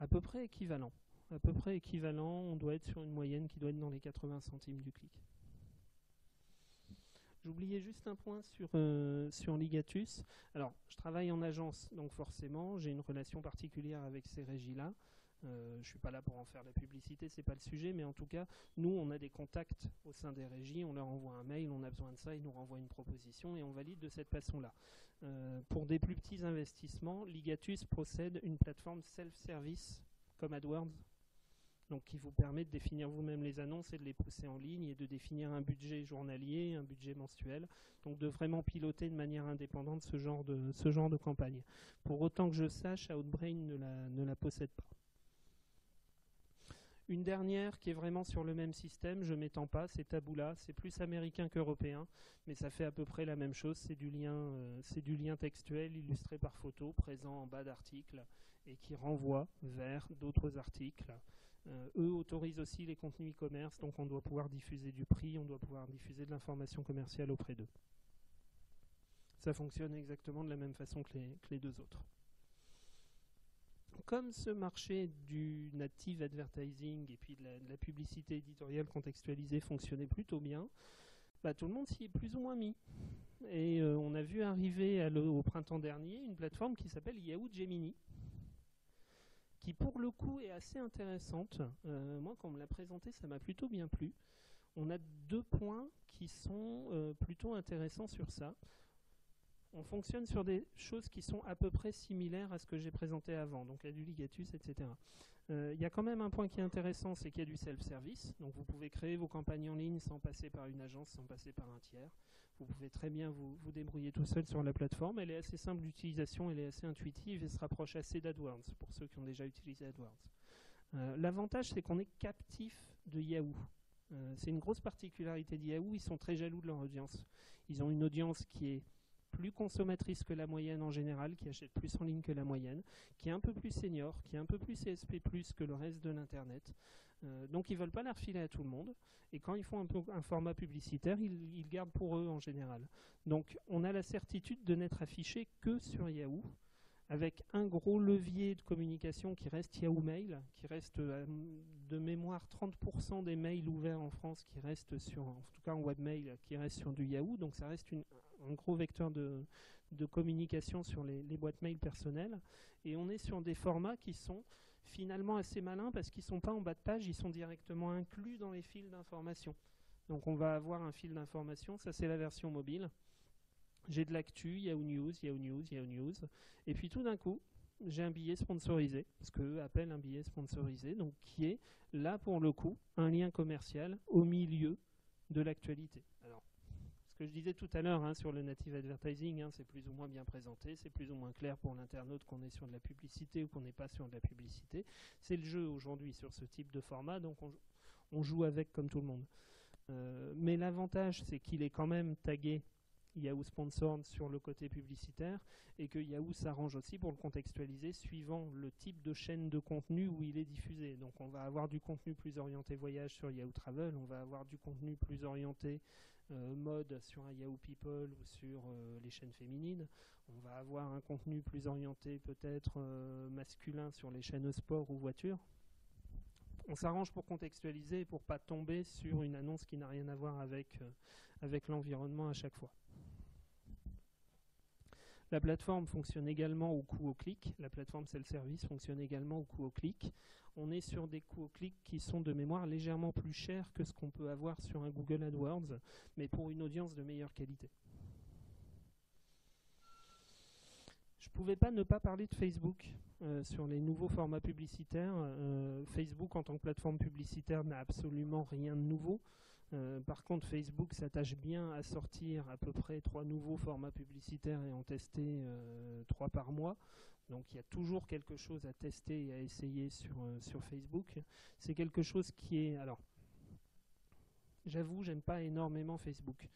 À peu près équivalent. À peu près équivalent, on doit être sur une moyenne qui doit être dans les 80 centimes du clic. J'oubliais juste un point sur Ligatus. Alors, je travaille en agence, donc forcément, j'ai une relation particulière avec ces régies-là. Je ne suis pas là pour en faire la publicité, c'est pas le sujet, mais en tout cas, nous, on a des contacts au sein des régies, on leur envoie un mail, on a besoin de ça, ils nous renvoient une proposition et on valide de cette façon-là. Pour des plus petits investissements, Ligatus possède une plateforme self-service comme AdWords, donc qui vous permet de définir vous-même les annonces et de les pousser en ligne et de définir un budget journalier, un budget mensuel, donc de vraiment piloter de manière indépendante ce genre de campagne. Pour autant que je sache, Outbrain ne la possède pas. Une dernière qui est vraiment sur le même système, je ne m'étends pas, c'est Taboola, c'est plus américain qu'européen, mais ça fait à peu près la même chose, c'est du lien textuel illustré par photo, présent en bas d'article et qui renvoie vers d'autres articles. Eux autorisent aussi les contenus e-commerce, donc on doit pouvoir diffuser du prix, on doit pouvoir diffuser de l'information commerciale auprès d'eux. Ça fonctionne exactement de la même façon que les deux autres. Comme ce marché du native advertising et puis de la publicité éditoriale contextualisée fonctionnait plutôt bien, tout le monde s'y est plus ou moins mis. Et on a vu arriver au printemps dernier une plateforme qui s'appelle Yahoo Gemini, qui pour le coup est assez intéressante. Moi, quand on me l'a présenté, ça m'a plutôt bien plu. On a 2 points qui sont plutôt intéressants sur ça. On fonctionne sur des choses qui sont à peu près similaires à ce que j'ai présenté avant, donc il y a du Ligatus, etc. Il y a quand même un point qui est intéressant, c'est qu'il y a du self-service, donc vous pouvez créer vos campagnes en ligne sans passer par une agence, sans passer par un tiers. Vous pouvez très bien vous débrouiller tout seul sur la plateforme. Elle est assez simple d'utilisation, elle est assez intuitive et se rapproche assez d'AdWords, pour ceux qui ont déjà utilisé AdWords. L'avantage, c'est qu'on est captif de Yahoo. C'est une grosse particularité de Yahoo, ils sont très jaloux de leur audience. Ils ont une audience qui est plus consommatrice que la moyenne en général, qui achète plus en ligne que la moyenne, qui est un peu plus senior, qui est un peu plus CSP+, que le reste de l'Internet. Donc ils ne veulent pas la refiler à tout le monde. Et quand ils font un format publicitaire, ils gardent pour eux en général. Donc on a la certitude de n'être affiché que sur Yahoo, avec un gros levier de communication qui reste Yahoo Mail, qui reste de mémoire 30% des mails ouverts en France qui restent sur, en tout cas en webmail, qui restent sur du Yahoo. Donc ça reste un gros vecteur de communication sur les boîtes mail personnelles. Et on est sur des formats qui sont finalement assez malins parce qu'ils ne sont pas en bas de page, ils sont directement inclus dans les fils d'information. Donc on va avoir un fil d'information, ça c'est la version mobile. J'ai de l'actu, Yahoo News, Yahoo News, Yahoo News. Et puis tout d'un coup, j'ai un billet sponsorisé, ce qu'eux appellent un billet sponsorisé, donc qui est là pour le coup un lien commercial au milieu de l'actualité. Alors, ce que je disais tout à l'heure sur le native advertising, c'est plus ou moins bien présenté, c'est plus ou moins clair pour l'internaute qu'on est sur de la publicité ou qu'on n'est pas sur de la publicité. C'est le jeu aujourd'hui sur ce type de format, donc on joue avec comme tout le monde. Mais l'avantage, c'est qu'il est quand même tagué Yahoo Sponsored sur le côté publicitaire et que Yahoo s'arrange aussi pour le contextualiser suivant le type de chaîne de contenu où il est diffusé. Donc on va avoir du contenu plus orienté voyage sur Yahoo Travel, on va avoir du contenu plus orienté mode sur un Yahoo People ou sur les chaînes féminines, on va avoir un contenu plus orienté peut-être masculin sur les chaînes sport ou voiture. On s'arrange pour contextualiser et pour ne pas tomber sur une annonce qui n'a rien à voir avec l'environnement à chaque fois. La plateforme fonctionne également au coût au clic. La plateforme self-service fonctionne également au coût au clic. On est sur des coûts au clic qui sont de mémoire légèrement plus chers que ce qu'on peut avoir sur un Google AdWords, mais pour une audience de meilleure qualité. Je ne pouvais pas ne pas parler de Facebook sur les nouveaux formats publicitaires. Facebook en tant que plateforme publicitaire n'a absolument rien de nouveau. Par contre, Facebook s'attache bien à sortir à peu près 3 nouveaux formats publicitaires et en tester 3 par mois. Donc il y a toujours quelque chose à tester et à essayer sur Facebook. C'est quelque chose qui est... Alors, j'avoue, j'aime pas énormément Facebook.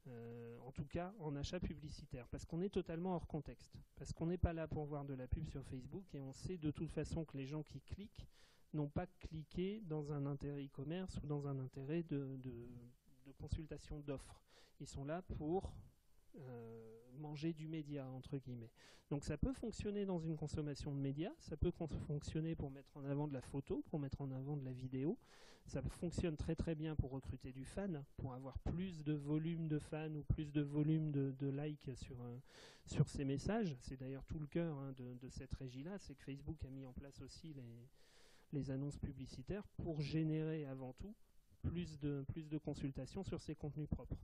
En tout cas en achat publicitaire, parce qu'on est totalement hors contexte, parce qu'on n'est pas là pour voir de la pub sur Facebook, et on sait de toute façon que les gens qui cliquent n'ont pas cliqué dans un intérêt e-commerce ou dans un intérêt de consultation d'offres. Ils sont là pour manger du média, entre guillemets. Donc ça peut fonctionner dans une consommation de médias, ça peut fonctionner pour mettre en avant de la photo, pour mettre en avant de la vidéo. Ça fonctionne très très bien pour recruter du fan, pour avoir plus de volume de fans ou plus de volume de likes sur ces messages. C'est d'ailleurs tout le cœur de cette régie-là, c'est que Facebook a mis en place aussi les annonces publicitaires pour générer avant tout plus de consultations sur ses contenus propres.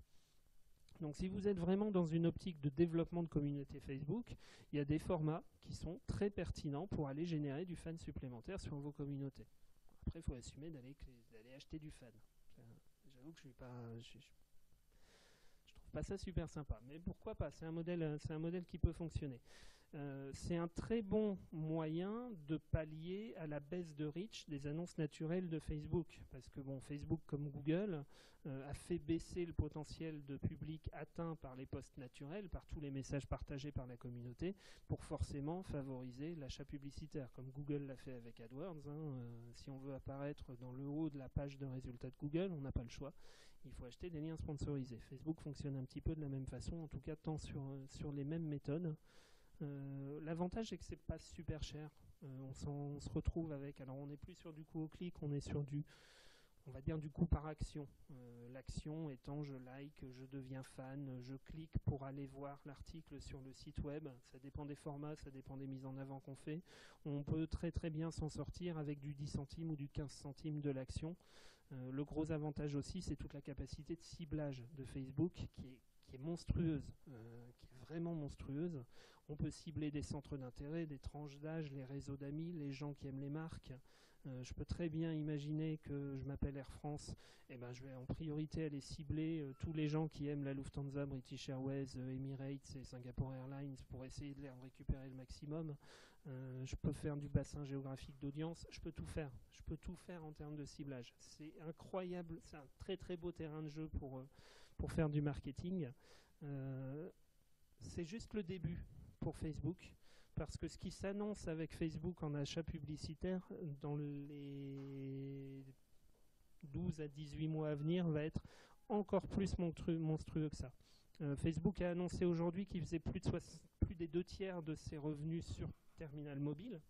Donc si vous êtes vraiment dans une optique de développement de communauté Facebook, il y a des formats qui sont très pertinents pour aller générer du fan supplémentaire sur vos communautés. Après, il faut assumer d'aller acheter du fan. J'avoue que je trouve pas ça super sympa, mais pourquoi pas, c'est un modèle qui peut fonctionner. C'est un très bon moyen de pallier à la baisse de reach des annonces naturelles de Facebook, parce que bon, Facebook comme Google a fait baisser le potentiel de public atteint par les posts naturels, par tous les messages partagés par la communauté, pour forcément favoriser l'achat publicitaire, comme Google l'a fait avec AdWords. Si on veut apparaître dans le haut de la page de résultats de Google, on n'a pas le choix. Il faut acheter des liens sponsorisés. Facebook fonctionne un petit peu de la même façon, en tout cas tant sur les mêmes méthodes. L'avantage c'est que c'est pas super cher. On se retrouve avec, alors on n'est plus sur du coût au clic, on est sur on va dire du coût par action. L'action étant je like, je deviens fan, je clique pour aller voir l'article sur le site web. Ça dépend des formats, ça dépend des mises en avant qu'on fait. On peut très très bien s'en sortir avec du 10 centimes ou du 15 centimes de l'action. Le gros avantage aussi, c'est toute la capacité de ciblage de Facebook qui est monstrueuse, qui est vraiment monstrueuse. On peut cibler des centres d'intérêt, des tranches d'âge, les réseaux d'amis, les gens qui aiment les marques. Je peux très bien imaginer que je m'appelle Air France, et ben je vais en priorité aller cibler tous les gens qui aiment la Lufthansa, British Airways, Emirates et Singapore Airlines pour essayer de les en récupérer le maximum. Je peux faire du bassin géographique d'audience, je peux tout faire. Je peux tout faire en termes de ciblage. C'est incroyable, c'est un très très beau terrain de jeu pour faire du marketing. C'est juste le début pour Facebook, parce que ce qui s'annonce avec Facebook en achat publicitaire dans les 12 à 18 mois à venir va être encore plus monstrueux que ça. Facebook a annoncé aujourd'hui qu'il faisait plus des 2/3 de ses revenus sur terminal mobile.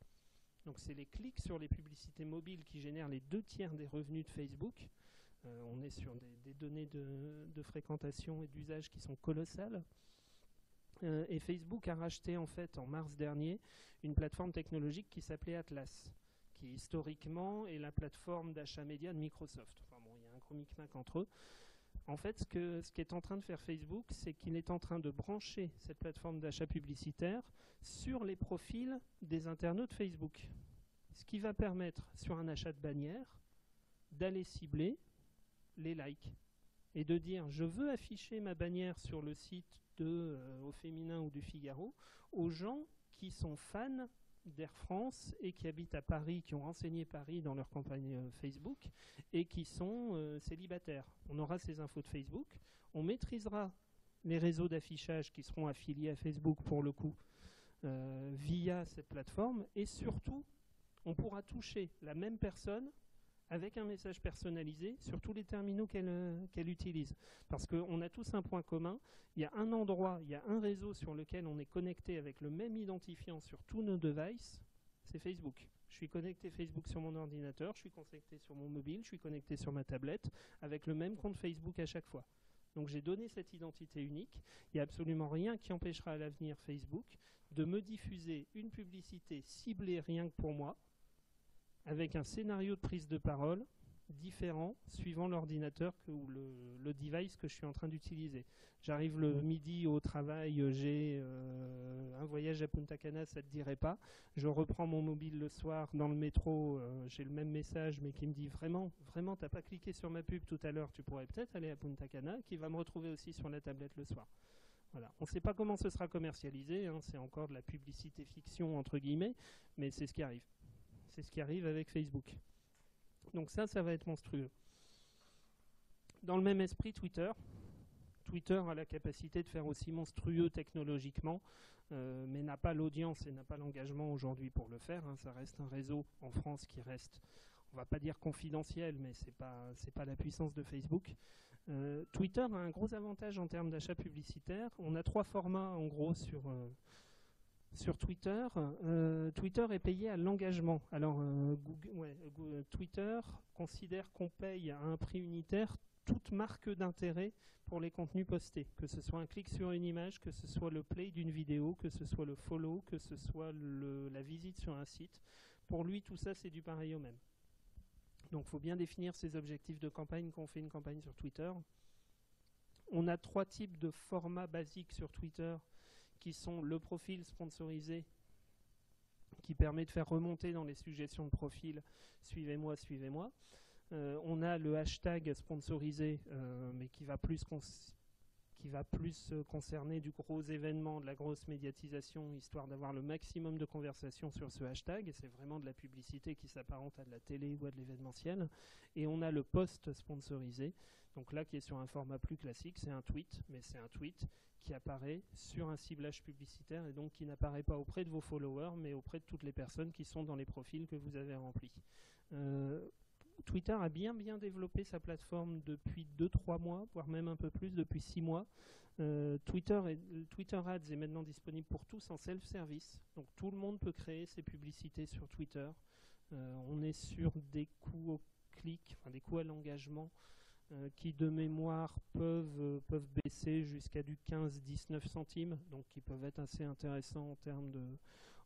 Donc c'est les clics sur les publicités mobiles qui génèrent les 2/3 des revenus de Facebook. On est sur des données de fréquentation et d'usage qui sont colossales. Et Facebook a racheté en fait en mars dernier une plateforme technologique qui s'appelait Atlas, qui historiquement est la plateforme d'achat média de Microsoft. Enfin bon, il y a un gros micmac entre eux. En fait, ce qu'est en train de faire Facebook, c'est qu'il est en train de brancher cette plateforme d'achat publicitaire sur les profils des internautes Facebook. Ce qui va permettre, sur un achat de bannière, d'aller cibler les likes et de dire je veux afficher ma bannière sur le site Au Féminin ou du Figaro aux gens qui sont fans d'Air France et qui habitent à Paris, qui ont renseigné Paris dans leur campagne Facebook et qui sont célibataires. On aura ces infos de Facebook, on maîtrisera les réseaux d'affichage qui seront affiliés à Facebook pour le coup via cette plateforme, et surtout on pourra toucher la même personne avec un message personnalisé sur tous les terminaux qu'elle utilise. Parce qu'on a tous un point commun, il y a un endroit, il y a un réseau sur lequel on est connecté avec le même identifiant sur tous nos devices, c'est Facebook. Je suis connecté Facebook sur mon ordinateur, je suis connecté sur mon mobile, je suis connecté sur ma tablette, avec le même compte Facebook à chaque fois. Donc j'ai donné cette identité unique, il n'y a absolument rien qui empêchera à l'avenir Facebook de me diffuser une publicité ciblée rien que pour moi, avec un scénario de prise de parole différent suivant l'ordinateur ou le device que je suis en train d'utiliser. J'arrive le midi au travail, j'ai un voyage à Punta Cana, ça ne te dirait pas. Je reprends mon mobile le soir dans le métro, j'ai le même message mais qui me dit vraiment, t'as pas cliqué sur ma pub tout à l'heure, tu pourrais peut-être aller à Punta Cana, qui va me retrouver aussi sur la tablette le soir. Voilà. On ne sait pas comment ce sera commercialisé, c'est encore de la publicité fiction entre guillemets, mais c'est ce qui arrive. C'est ce qui arrive avec Facebook. Donc ça va être monstrueux. Dans le même esprit, Twitter Twitter a la capacité de faire aussi monstrueux technologiquement, mais n'a pas l'audience et n'a pas l'engagement aujourd'hui pour le faire. Hein. Ça reste un réseau en France qui reste, on va pas dire confidentiel, mais c'est pas la puissance de Facebook. Twitter a un gros avantage en termes d'achat publicitaire. On a 3 formats en gros sur Twitter. Twitter est payé à l'engagement. Alors Twitter considère qu'on paye à un prix unitaire toute marque d'intérêt pour les contenus postés, que ce soit un clic sur une image, que ce soit le play d'une vidéo, que ce soit le follow, que ce soit la visite sur un site. Pour lui, tout ça, c'est du pareil au même. Donc, il faut bien définir ses objectifs de campagne quand on fait une campagne sur Twitter. On a 3 types de formats basiques sur Twitter qui sont le profil sponsorisé, qui permet de faire remonter dans les suggestions de profil « Suivez-moi, suivez-moi ». On a le hashtag sponsorisé, mais qui va plus concerner du gros événement, de la grosse médiatisation, histoire d'avoir le maximum de conversations sur ce hashtag. Et c'est vraiment de la publicité qui s'apparente à de la télé ou à de l'événementiel. Et on a le post sponsorisé, donc là qui est sur un format plus classique, c'est un tweet, mais c'est un tweet qui apparaît sur un ciblage publicitaire et donc qui n'apparaît pas auprès de vos followers, mais auprès de toutes les personnes qui sont dans les profils que vous avez remplis. Twitter a bien développé sa plateforme depuis 2-3 mois, voire même un peu plus, depuis 6 mois. Twitter Ads est maintenant disponible pour tous en self-service. Donc tout le monde peut créer ses publicités sur Twitter. On est sur des coûts au clic, enfin des coûts à l'engagement qui de mémoire peuvent baisser jusqu'à du 15-19 centimes, donc qui peuvent être assez intéressants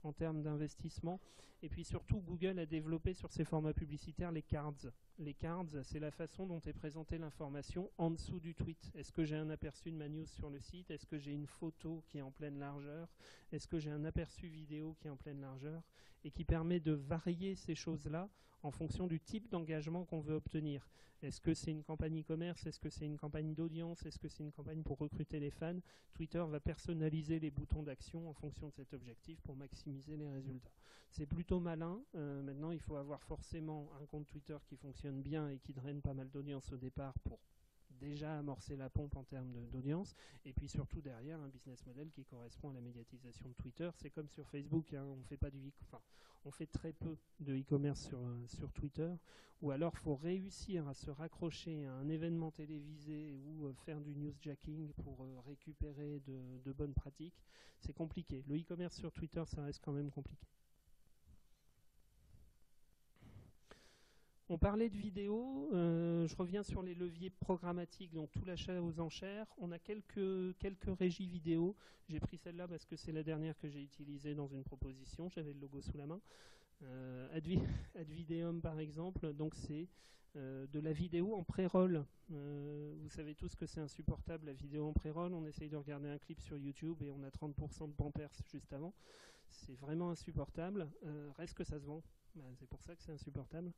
en termes d'investissement. Et puis surtout, Google a développé sur ses formats publicitaires les cards. Les cards, c'est la façon dont est présentée l'information en dessous du tweet. Est-ce que j'ai un aperçu de ma news sur le site? Est-ce que j'ai une photo qui est en pleine largeur? Est-ce que j'ai un aperçu vidéo qui est en pleine largeur? Et qui permet de varier ces choses-là en fonction du type d'engagement qu'on veut obtenir. Est-ce que c'est une campagne e-commerce? Est-ce que c'est une campagne d'audience? Est-ce que c'est une campagne pour recruter les fans? Twitter va personnaliser les boutons d'action en fonction de cet objectif pour maximiser les résultats. C'est plutôt malin. Maintenant, il faut avoir forcément un compte Twitter qui fonctionne bien et qui draine pas mal d'audience au départ pour déjà amorcer la pompe en termes d'audience, et puis surtout derrière un business model qui correspond à la médiatisation de Twitter. C'est comme sur Facebook, hein, on fait très peu de e-commerce sur Twitter, ou alors il faut réussir à se raccrocher à un événement télévisé ou faire du newsjacking pour récupérer de bonnes pratiques. C'est compliqué. Le e-commerce sur Twitter, ça reste quand même compliqué. On parlait de vidéo, je reviens sur les leviers programmatiques, donc tout l'achat aux enchères. On a quelques régies vidéo. J'ai pris celle-là parce que c'est la dernière que j'ai utilisée dans une proposition. J'avais le logo sous la main. Advideum par exemple, donc c'est de la vidéo en pré-roll. Vous savez tous que c'est insupportable la vidéo en pré-roll. On essaye de regarder un clip sur YouTube et on a 30% de Pampers juste avant. C'est vraiment insupportable. Reste que ça se vend. C'est pour ça que c'est insupportable.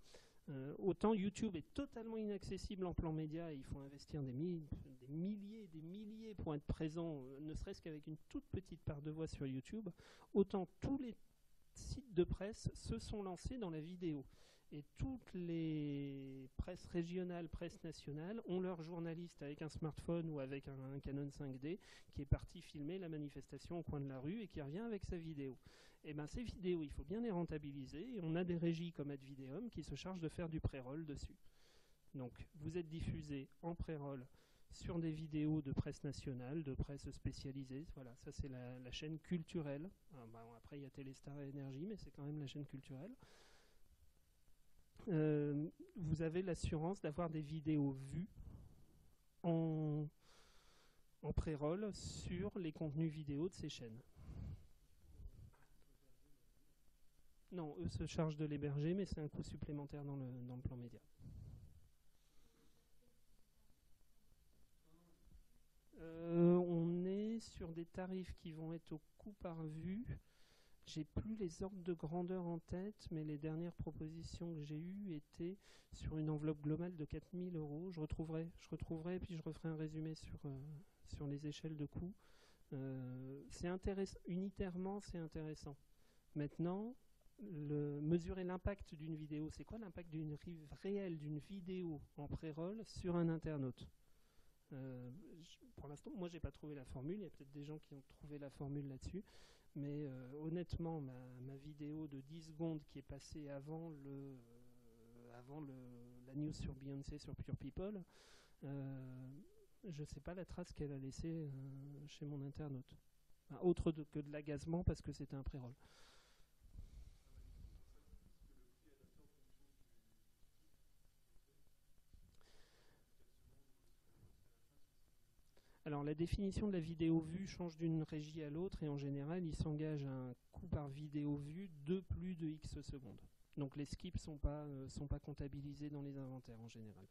Autant YouTube est totalement inaccessible en plan média et il faut investir des milliers pour être présent, ne serait-ce qu'avec une toute petite part de voix sur YouTube, autant tous les sites de presse se sont lancés dans la vidéo. Et toutes les presses régionales, presses nationales ont leurs journalistes avec un smartphone ou avec un Canon 5D qui est parti filmer la manifestation au coin de la rue et qui revient avec sa vidéo. Et bien ces vidéos, il faut bien les rentabiliser et on a des régies comme Advideum qui se chargent de faire du pré-roll dessus. Donc vous êtes diffusé en pré-roll sur des vidéos de presse nationale, de presse spécialisée. Voilà, ça c'est la chaîne culturelle. Après il y a Téléstar et Énergie, mais c'est quand même la chaîne culturelle. Vous avez l'assurance d'avoir des vidéos vues en pré-roll sur les contenus vidéo de ces chaînes. Non, eux se chargent de l'héberger, mais c'est un coût supplémentaire dans le plan média. On est sur des tarifs qui vont être au coût par vue. J'ai plus les ordres de grandeur en tête, mais les dernières propositions que j'ai eues étaient sur une enveloppe globale de 4 000 €. Je retrouverai et puis je referai un résumé sur les échelles de coûts. C'est intéressant, unitairement c'est intéressant. Maintenant, mesurer l'impact d'une vidéo, c'est quoi l'impact réel d'une vidéo en pré-roll sur un internaute? Pour l'instant, moi, j'ai pas trouvé la formule. Il y a peut-être des gens qui ont trouvé la formule là-dessus. Mais honnêtement, ma vidéo de 10 secondes qui est passée avant la news sur Beyoncé sur Pure People, je sais pas la trace qu'elle a laissée chez mon internaute. Enfin, autre que de l'agacement parce que c'était un pré-roll. Alors la définition de la vidéo vue change d'une régie à l'autre et en général il s'engage à un coût par vidéo vue de plus de X secondes. Donc les skips sont pas comptabilisés dans les inventaires en général.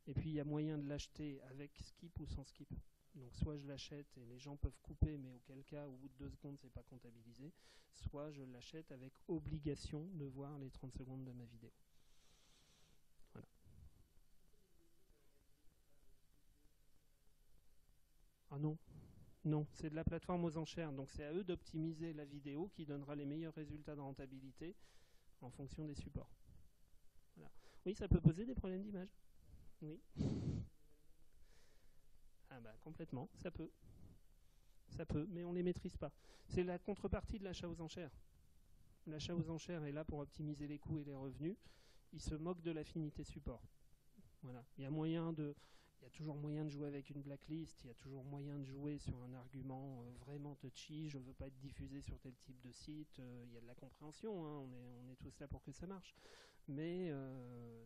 Et puis il y a moyen de l'acheter avec skip ou sans skip. Donc soit je l'achète et les gens peuvent couper, mais auquel cas au bout de 2 secondes c'est pas comptabilisé, soit je l'achète avec obligation de voir les 30 secondes de ma vidéo. Voilà. Ah non, non, c'est de la plateforme aux enchères, donc c'est à eux d'optimiser la vidéo qui donnera les meilleurs résultats de rentabilité en fonction des supports. Voilà. Oui, ça peut poser des problèmes d'image. Oui. Ah bah complètement, ça peut. Ça peut, mais on ne les maîtrise pas. C'est la contrepartie de l'achat aux enchères. L'achat aux enchères est là pour optimiser les coûts et les revenus. Il se moque de l'affinité support. Voilà. Il y a toujours moyen de jouer avec une blacklist, il y a toujours moyen de jouer sur un argument vraiment touchy, je ne veux pas être diffusé sur tel type de site, il y a de la compréhension, hein, on est tous là pour que ça marche, mais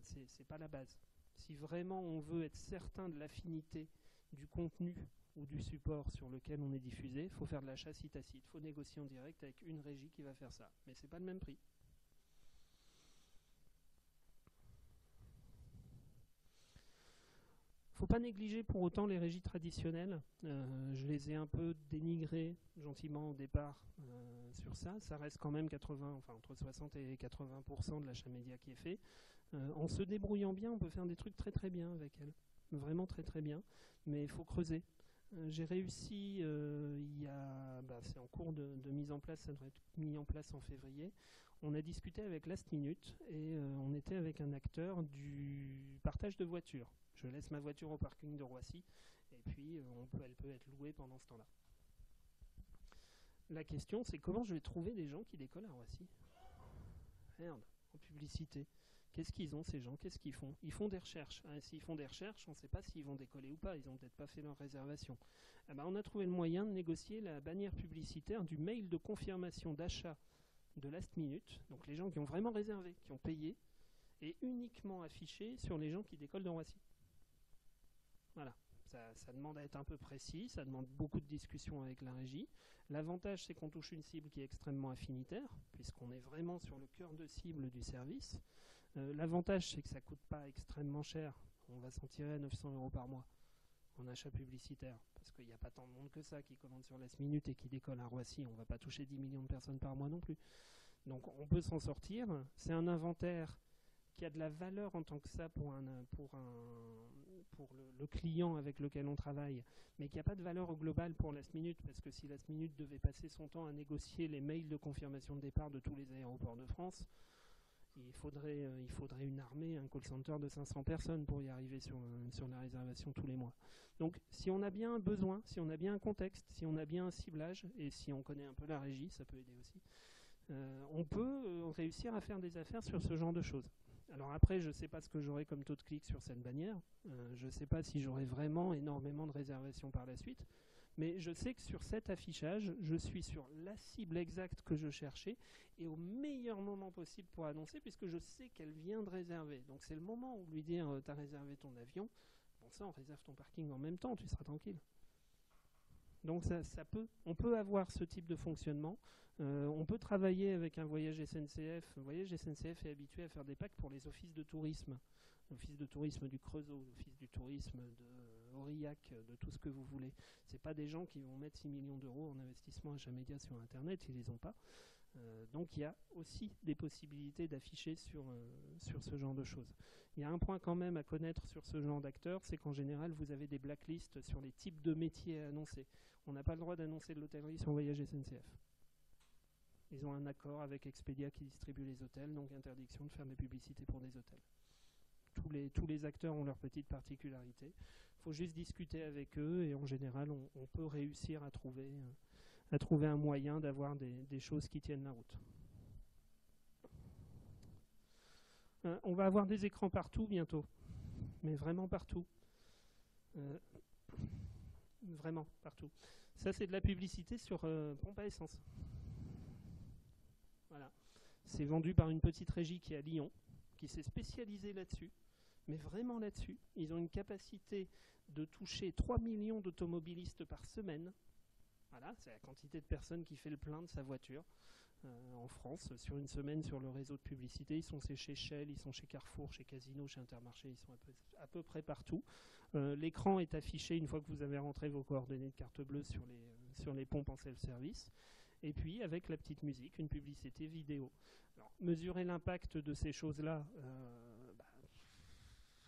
c'est pas la base. Si vraiment on veut être certain de l'affinité du contenu ou du support sur lequel on est diffusé, il faut faire de l'achat site à site, il faut négocier en direct avec une régie qui va faire ça, mais c'est pas le même prix. Faut pas négliger pour autant les régies traditionnelles. Je les ai un peu dénigrées gentiment au départ sur ça. Ça reste quand même entre 60 et 80% de l'achat média qui est fait. En se débrouillant bien, on peut faire des trucs très très bien avec elles. Vraiment très très bien. Mais il faut creuser. J'ai réussi, c'est en cours de mise en place, ça devrait être mis en place en février. On a discuté avec Last Minute et on était avec un acteur du partage de voitures. Je laisse ma voiture au parking de Roissy et puis elle peut être louée pendant ce temps-là. La question, c'est comment je vais trouver des gens qui décollent à Roissy. Merde, en publicité. Qu'est-ce qu'ils ont ces gens? Qu'est-ce qu'ils font? Ils font des recherches. S'ils font des recherches, on ne sait pas s'ils vont décoller ou pas. Ils n'ont peut-être pas fait leur réservation. On a trouvé le moyen de négocier la bannière publicitaire du mail de confirmation d'achat de Last Minute. Donc les gens qui ont vraiment réservé, qui ont payé, et uniquement affiché sur les gens qui décollent de Roissy. Voilà. Ça demande à être un peu précis, ça demande beaucoup de discussions avec la régie. L'avantage, c'est qu'on touche une cible qui est extrêmement affinitaire, puisqu'on est vraiment sur le cœur de cible du service. L'avantage, c'est que ça ne coûte pas extrêmement cher. On va s'en tirer à 900 € par mois en achat publicitaire, parce qu'il n'y a pas tant de monde que ça qui commande sur Last Minute et qui décolle à Roissy. On ne va pas toucher 10 millions de personnes par mois non plus. Donc on peut s'en sortir. C'est un inventaire qui a de la valeur en tant que ça pour le client avec lequel on travaille, mais qui n'a pas de valeur au global pour Last Minute, parce que si Last Minute devait passer son temps à négocier les mails de confirmation de départ de tous les aéroports de France, il faudrait une armée, un call center de 500 personnes pour y arriver sur la réservation tous les mois. Donc si on a bien un besoin, si on a bien un contexte, si on a bien un ciblage, et si on connaît un peu la régie, ça peut aider aussi, on peut réussir à faire des affaires sur ce genre de choses. Alors après, je ne sais pas ce que j'aurai comme taux de clic sur cette bannière, je ne sais pas si j'aurai vraiment énormément de réservations par la suite, mais je sais que sur cet affichage, je suis sur la cible exacte que je cherchais et au meilleur moment possible pour annoncer, puisque je sais qu'elle vient de réserver. Donc c'est le moment où lui dire « t'as réservé ton avion », bon ça on réserve ton parking en même temps, tu seras tranquille. Donc on peut avoir ce type de fonctionnement. On peut travailler avec un Voyage SNCF. Voyage SNCF est habitué à faire des packs pour les offices de tourisme. L'office de tourisme du Creusot, l'office du tourisme de Aurillac, de tout ce que vous voulez. Ce pas des gens qui vont mettre 6 millions d'euros en investissement achat média sur Internet, ils ne les ont pas. Donc il y a aussi des possibilités d'afficher sur ce genre de choses. Il y a un point quand même à connaître sur ce genre d'acteurs, c'est qu'en général vous avez des blacklists sur les types de métiers à annoncer. On n'a pas le droit d'annoncer de l'hôtellerie sur Voyage SNCF. Ils ont un accord avec Expedia qui distribue les hôtels, donc interdiction de faire des publicités pour des hôtels. Tous les acteurs ont leurs petites particularités. faut juste discuter avec eux et en général, on peut réussir à trouver un moyen d'avoir des choses qui tiennent la route. On va avoir des écrans partout bientôt, mais vraiment partout. Vraiment partout. Ça, c'est de la publicité sur pompe à essence. Voilà. C'est vendu par une petite régie qui est à Lyon, qui s'est spécialisée là-dessus, mais vraiment là-dessus. Ils ont une capacité de toucher 3 millions d'automobilistes par semaine. Voilà, c'est la quantité de personnes qui fait le plein de sa voiture en France. Sur une semaine, sur le réseau de publicité, ils sont chez Shell, ils sont chez Carrefour, chez Casino, chez Intermarché, ils sont à peu près partout. L'écran est affiché une fois que vous avez rentré vos coordonnées de carte bleue sur les pompes en self-service. Et puis, avec la petite musique, une publicité vidéo. Alors, mesurer l'impact de ces choses-là,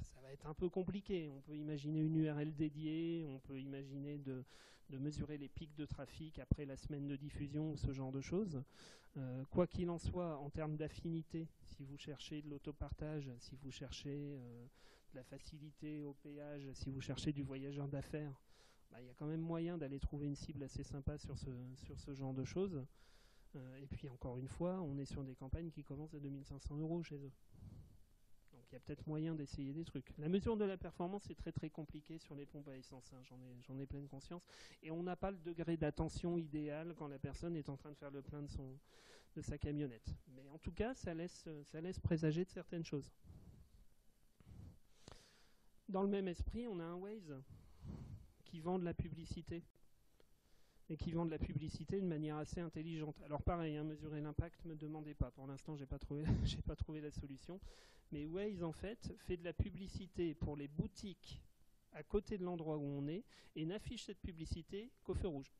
ça va être un peu compliqué. On peut imaginer une URL dédiée, on peut imaginer de mesurer les pics de trafic après la semaine de diffusion ou ce genre de choses. Quoi qu'il en soit, en termes d'affinité, si vous cherchez de l'autopartage, si vous cherchez de la facilité au péage, si vous cherchez du voyageur d'affaires, il y a quand même moyen d'aller trouver une cible assez sympa sur ce genre de choses. Et puis encore une fois, on est sur des campagnes qui commencent à 2500 € chez eux. Donc il y a peut-être moyen d'essayer des trucs. La mesure de la performance est très très compliquée sur les pompes à essence, hein, j'en ai pleine conscience. Et on n'a pas le degré d'attention idéal quand la personne est en train de faire le plein de sa camionnette. Mais en tout cas, ça laisse présager de certaines choses. Dans le même esprit, on a un Waze qui vend de la publicité et qui vend de la publicité d'une manière assez intelligente. Alors pareil, hein, mesurer l'impact, ne me demandez pas. Pour l'instant, j'ai pas trouvé la solution. Mais Waze, en fait, fait de la publicité pour les boutiques à côté de l'endroit où on est et n'affiche cette publicité qu'au feu rouge.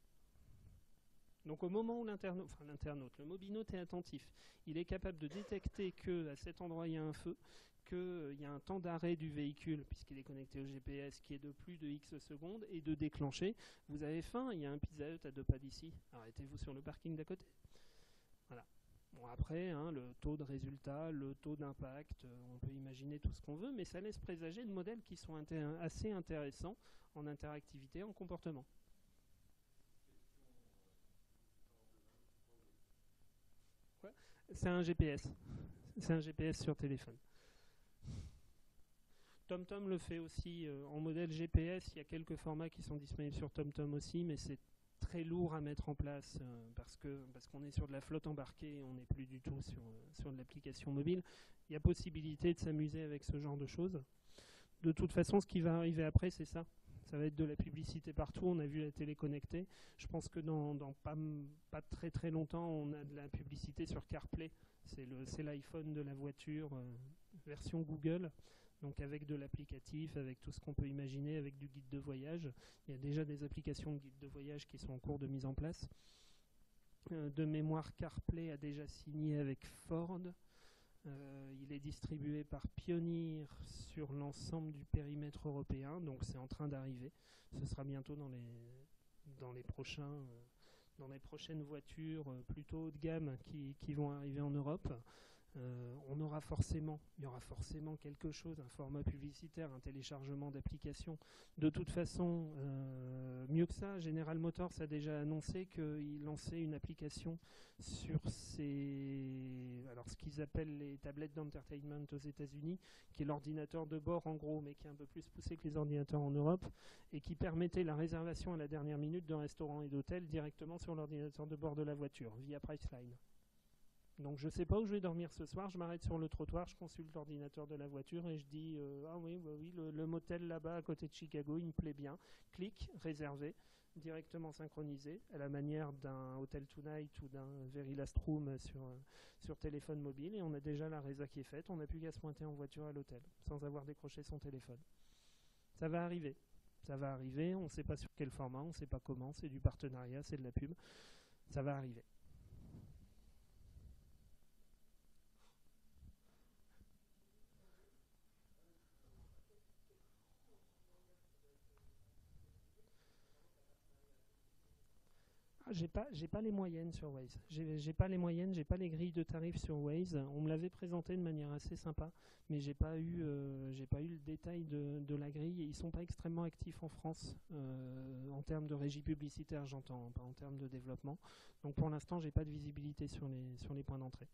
Donc au moment où le mobinote est attentif, il est capable de détecter qu'à cet endroit il y a un feu, qu'il y a un temps d'arrêt du véhicule, puisqu'il est connecté au GPS, qui est de plus de X secondes, et de déclencher. Vous avez faim, il y a un Pizza Hut à 2 pas d'ici, arrêtez-vous sur le parking d'à côté. Voilà. Bon, après, hein, le taux de résultat, le taux d'impact, on peut imaginer tout ce qu'on veut, mais ça laisse présager de modèles qui sont assez intéressants en interactivité, en comportement. Ouais. C'est un GPS. C'est un GPS sur téléphone. TomTom le fait aussi en modèle GPS. Il y a quelques formats qui sont disponibles sur TomTom aussi, mais c'est très lourd à mettre en place parce qu'on est sur de la flotte embarquée et on n'est plus du tout sur de l'application mobile. Il y a possibilité de s'amuser avec ce genre de choses. De toute façon, ce qui va arriver après, c'est ça. Ça va être de la publicité partout. On a vu la télé connectée. Je pense que dans pas très très longtemps, on a de la publicité sur CarPlay. C'est l'iPhone de la voiture, version Google. Donc avec de l'applicatif, avec tout ce qu'on peut imaginer, avec du guide de voyage. Il y a déjà des applications de guide de voyage qui sont en cours de mise en place. De mémoire, CarPlay a déjà signé avec Ford. Il est distribué par Pioneer sur l'ensemble du périmètre européen, donc c'est en train d'arriver. Ce sera bientôt dans les prochaines voitures plutôt haut de gamme qui vont arriver en Europe. Il y aura forcément quelque chose, un format publicitaire, un téléchargement d'applications. De toute façon, mieux que ça, General Motors a déjà annoncé qu'il lançait une application sur ce qu'ils appellent les tablettes d'entertainment aux États-Unis, qui est l'ordinateur de bord en gros, mais qui est un peu plus poussé que les ordinateurs en Europe, et qui permettait la réservation à la dernière minute de restaurants et d'hôtels directement sur l'ordinateur de bord de la voiture, via Priceline. Donc je ne sais pas où je vais dormir ce soir, je m'arrête sur le trottoir, je consulte l'ordinateur de la voiture et je dis ah oui, le motel là-bas à côté de Chicago, il me plaît bien. Clique, réservé, directement synchronisé, à la manière d'un Hotel Tonight ou d'un Very Last Room sur téléphone mobile, et on a déjà la résa qui est faite, on n'a plus qu'à se pointer en voiture à l'hôtel, sans avoir décroché son téléphone. Ça va arriver, on ne sait pas sur quel format, on ne sait pas comment, c'est du partenariat, c'est de la pub, ça va arriver. J'ai pas les moyennes sur Waze. J'ai pas les moyennes, j'ai pas les grilles de tarifs sur Waze. On me l'avait présenté de manière assez sympa, mais j'ai pas eu le détail de la grille. Ils sont pas extrêmement actifs en France en termes de régie publicitaire, j'entends, pas en termes de développement. Donc pour l'instant, j'ai pas de visibilité sur les points d'entrée.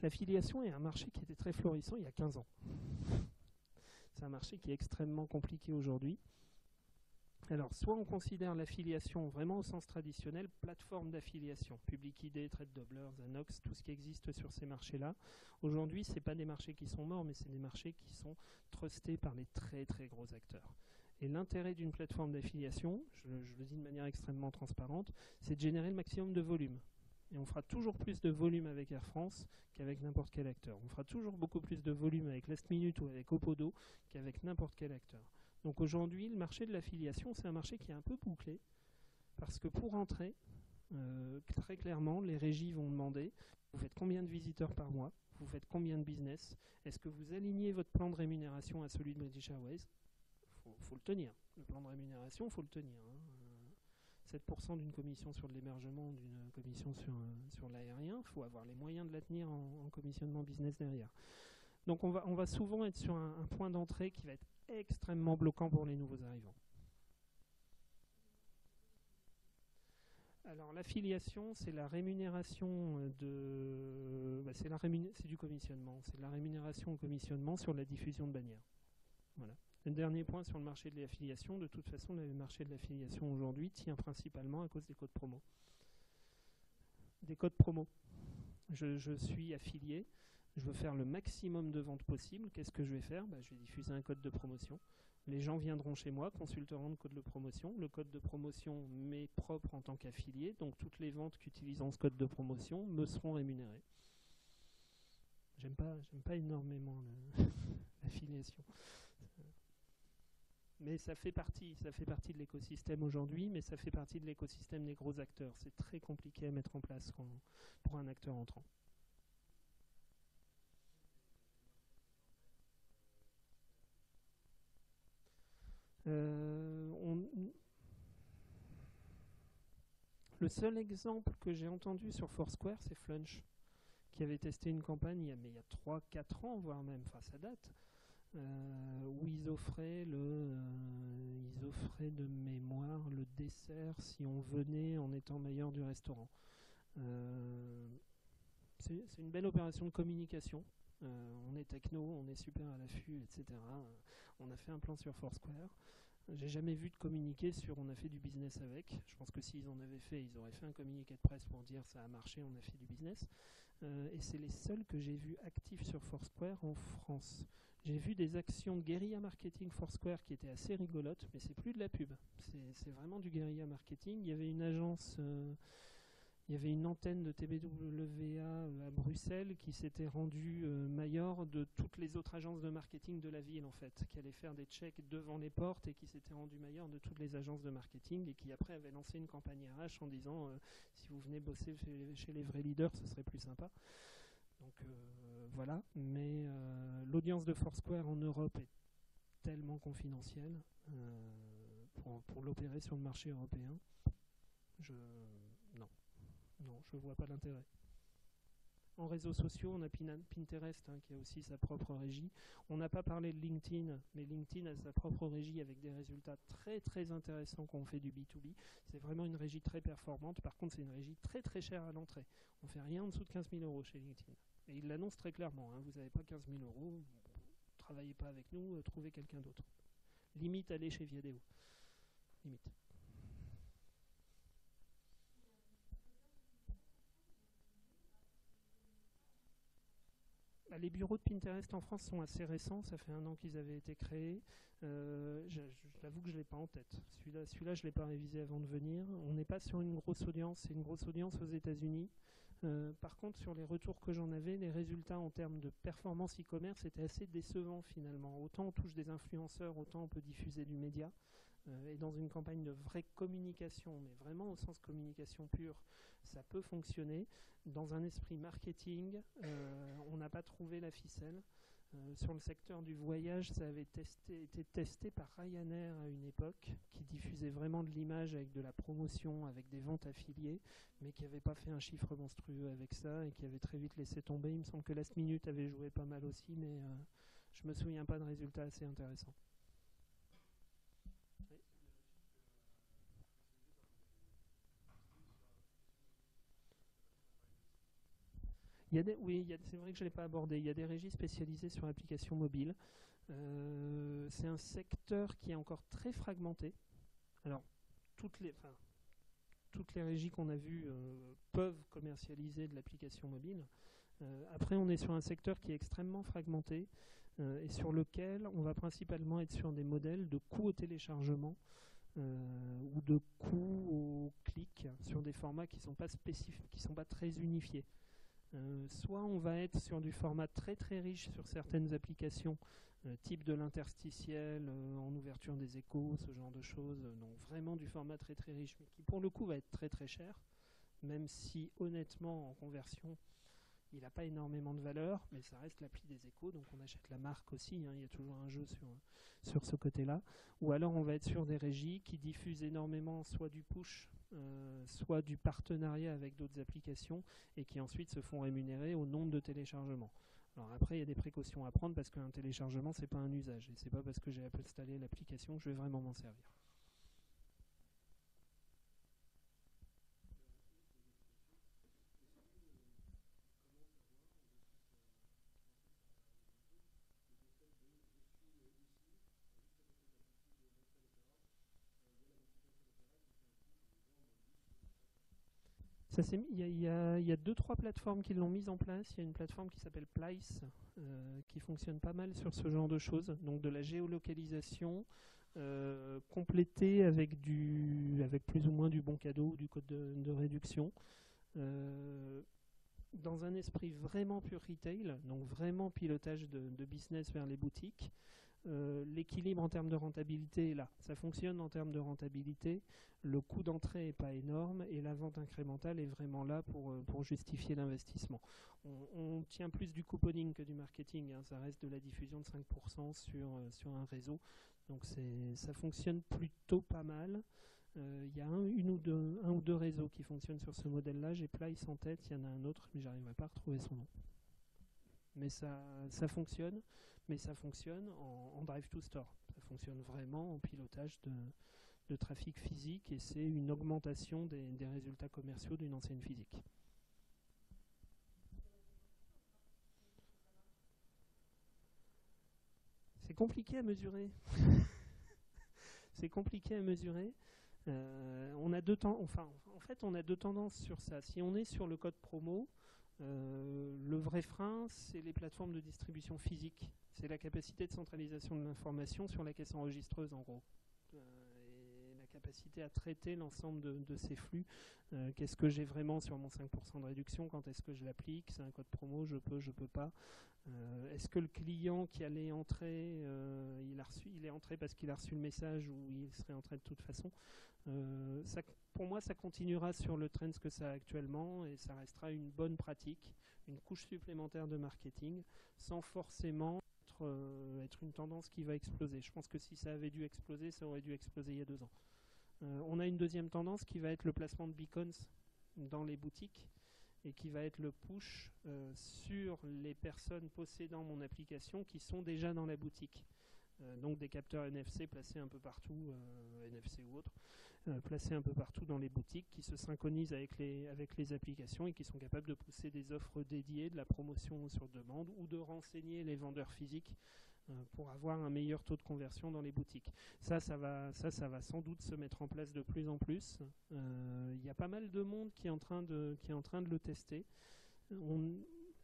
L'affiliation est un marché qui était très florissant il y a 15 ans. C'est un marché qui est extrêmement compliqué aujourd'hui. Alors, soit on considère l'affiliation vraiment au sens traditionnel, plateforme d'affiliation, PubliquID, TradeDoubler, Zanox, tout ce qui existe sur ces marchés-là. Aujourd'hui, ce n'est pas des marchés qui sont morts, mais c'est des marchés qui sont trustés par les très très gros acteurs. Et l'intérêt d'une plateforme d'affiliation, je le dis de manière extrêmement transparente, c'est de générer le maximum de volume. Et on fera toujours plus de volume avec Air France qu'avec n'importe quel acteur. On fera toujours beaucoup plus de volume avec Last Minute ou avec Opodo qu'avec n'importe quel acteur. Donc aujourd'hui, le marché de l'affiliation, c'est un marché qui est un peu bouclé, parce que pour entrer, très clairement, les régies vont demander, vous faites combien de visiteurs par mois, vous faites combien de business, est-ce que vous alignez votre plan de rémunération à celui de British Airways? Faut le tenir. Le plan de rémunération, il faut le tenir. 7% d'une commission sur de l'hébergement, d'une commission sur l'aérien, il faut avoir les moyens de la tenir en commissionnement business derrière. Donc on va souvent être sur un point d'entrée qui va être extrêmement bloquant pour les nouveaux arrivants. Alors l'affiliation, c'est la rémunération c'est du commissionnement, c'est la rémunération au commissionnement sur la diffusion de bannières. Voilà. Le dernier point sur le marché de l'affiliation, de toute façon, le marché de l'affiliation aujourd'hui tient principalement à cause des codes promo. Des codes promo. Je suis affilié, je veux faire le maximum de ventes possible. Qu'est-ce que je vais faire? Je vais diffuser un code de promotion. Les gens viendront chez moi, consulteront le code de promotion. Le code de promotion m'est propre en tant qu'affilié, donc toutes les ventes qu'utilisant ce code de promotion me seront rémunérées. J'aime pas énormément l'affiliation. Mais ça fait partie de l'écosystème aujourd'hui, mais ça fait partie de l'écosystème des gros acteurs. C'est très compliqué à mettre en place pour un acteur entrant. Le seul exemple que j'ai entendu sur Foursquare, c'est Flunch, qui avait testé une campagne il y a 3-4 ans, voire même, enfin ça date, où ils offraient de mémoire le dessert si on venait en étant meilleur du restaurant. C'est une belle opération de communication. On est techno, on est super à l'affût, etc. On a fait un plan sur Foursquare. J'ai jamais vu de communiqué sur on a fait du business avec. Je pense que s'ils en avaient fait, ils auraient fait un communiqué de presse pour dire ça a marché, on a fait du business. Et c'est les seuls que j'ai vus actifs sur Foursquare en France. J'ai vu des actions de guérilla marketing Foursquare qui étaient assez rigolotes, mais c'est plus de la pub. C'est vraiment du guérilla marketing. Il y avait une agence, il y avait une antenne de TBWA à Bruxelles qui s'était rendue mayor de toutes les autres agences de marketing de la ville en fait, qui allait faire des checks devant les portes et qui s'était rendue mayor de toutes les agences de marketing et qui après avait lancé une campagne RH en disant si vous venez bosser chez les vrais leaders, ce serait plus sympa. Donc voilà, mais l'audience de Foursquare en Europe est tellement confidentielle pour l'opérer sur le marché européen. Non, je ne vois pas l'intérêt. En réseaux sociaux, on a Pinterest qui a aussi sa propre régie. On n'a pas parlé de LinkedIn, mais LinkedIn a sa propre régie avec des résultats très très intéressants quand on fait du B2B. C'est vraiment une régie très performante. Par contre, c'est une régie très très chère à l'entrée. On ne fait rien en dessous de 15 000 € chez LinkedIn. Et il l'annonce très clairement. Vous n'avez pas 15 000 €, travaillez pas avec nous, trouvez quelqu'un d'autre. Limite, allez chez Viadeo. Limite. Les bureaux de Pinterest en France sont assez récents, ça fait 1 an qu'ils avaient été créés. J'avoue que je ne l'ai pas en tête. Celui-là, je ne l'ai pas révisé avant de venir. On n'est pas sur une grosse audience, c'est une grosse audience aux États-Unis. Par contre, sur les retours que j'en avais, les résultats en termes de performance e-commerce étaient assez décevants finalement. Autant on touche des influenceurs, autant on peut diffuser du média. Et dans une campagne de vraie communication, mais vraiment au sens communication pure, ça peut fonctionner. Dans un esprit marketing, on n'a pas trouvé la ficelle. Sur le secteur du voyage, ça avait été testé par Ryanair à une époque, qui diffusait vraiment de l'image avec de la promotion, avec des ventes affiliées, mais qui n'avait pas fait un chiffre monstrueux avec ça et qui avait très vite laissé tomber. Il me semble que Last Minute avait joué pas mal aussi, mais je me souviens pas de résultats assez intéressants. Oui. Oui, c'est vrai que je ne l'ai pas abordé. Il y a des régies spécialisées sur l'application mobile. C'est un secteur qui est encore très fragmenté. Alors, toutes les régies qu'on a vues peuvent commercialiser de l'application mobile. Après, on est sur un secteur qui est extrêmement fragmenté et sur lequel on va principalement être sur des modèles de coût au téléchargement ou de coût au clic sur des formats qui ne sont pas spécifiques, qui ne sont pas très unifiés. Soit on va être sur du format très très riche sur certaines applications, type de l'interstitiel, en ouverture des échos, ce genre de choses, donc vraiment du format très très riche, mais qui pour le coup va être très très cher, même si honnêtement en conversion il n'a pas énormément de valeur, mais ça reste l'appli des échos, donc on achète la marque aussi, il y a toujours un jeu sur ce côté-là. Ou alors on va être sur des régies qui diffusent énormément soit du push, soit du partenariat avec d'autres applications, et qui ensuite se font rémunérer au nombre de téléchargements. Alors après, il y a des précautions à prendre, parce qu'un téléchargement, c'est pas un usage, et c'est pas parce que j'ai installé l'application que je vais vraiment m'en servir. Il y a deux, trois plateformes qui l'ont mise en place. Il y a une plateforme qui s'appelle Plice, qui fonctionne pas mal sur ce genre de choses, donc de la géolocalisation complétée avec plus ou moins du bon cadeau ou du code de réduction. Dans un esprit vraiment pure retail, donc vraiment pilotage de business vers les boutiques. L'équilibre en termes de rentabilité est là. Ça fonctionne en termes de rentabilité. Le coût d'entrée n'est pas énorme et la vente incrémentale est vraiment là pour justifier l'investissement. On tient plus du couponing que du marketing. Ça reste de la diffusion de 5% sur un réseau. Donc ça fonctionne plutôt pas mal. Il y a un ou deux réseaux qui fonctionnent sur ce modèle-là. J'ai Plice en tête, il y en a un autre, mais j'arriverai pas à retrouver son nom. Mais ça fonctionne, mais ça fonctionne en drive to store. Ça fonctionne vraiment en pilotage de trafic physique, et c'est une augmentation des résultats commerciaux d'une enseigne physique. C'est compliqué à mesurer. C'est compliqué à mesurer. On a en fait, on a deux tendances sur ça. Si on est sur le code promo, le vrai frein, c'est les plateformes de distribution physique. C'est la capacité de centralisation de l'information sur la caisse enregistreuse, en gros. Et la capacité à traiter l'ensemble de ces flux. Qu'est-ce que j'ai vraiment sur mon 5% de réduction? Quand est-ce que je l'applique? C'est un code promo, je peux pas. Est-ce que le client qui allait entrer, il est entré parce qu'il a reçu le message, ou il serait entré de toute façon? Pour moi, ça continuera sur le trend que ça a actuellement, et ça restera une bonne pratique, une couche supplémentaire de marketing, sans forcément être une tendance qui va exploser. Je pense que si ça avait dû exploser, ça aurait dû exploser il y a 2 ans. On a une deuxième tendance qui va être le placement de beacons dans les boutiques, et qui va être le push sur les personnes possédant mon application qui sont déjà dans la boutique. Donc des capteurs NFC placés un peu partout, NFC ou autres, placés un peu partout dans les boutiques, qui se synchronisent avec les applications et qui sont capables de pousser des offres dédiées, de la promotion sur demande, ou de renseigner les vendeurs physiques pour avoir un meilleur taux de conversion dans les boutiques. Ça va sans doute se mettre en place de plus en plus. Il y a pas mal de monde qui est en train de le tester.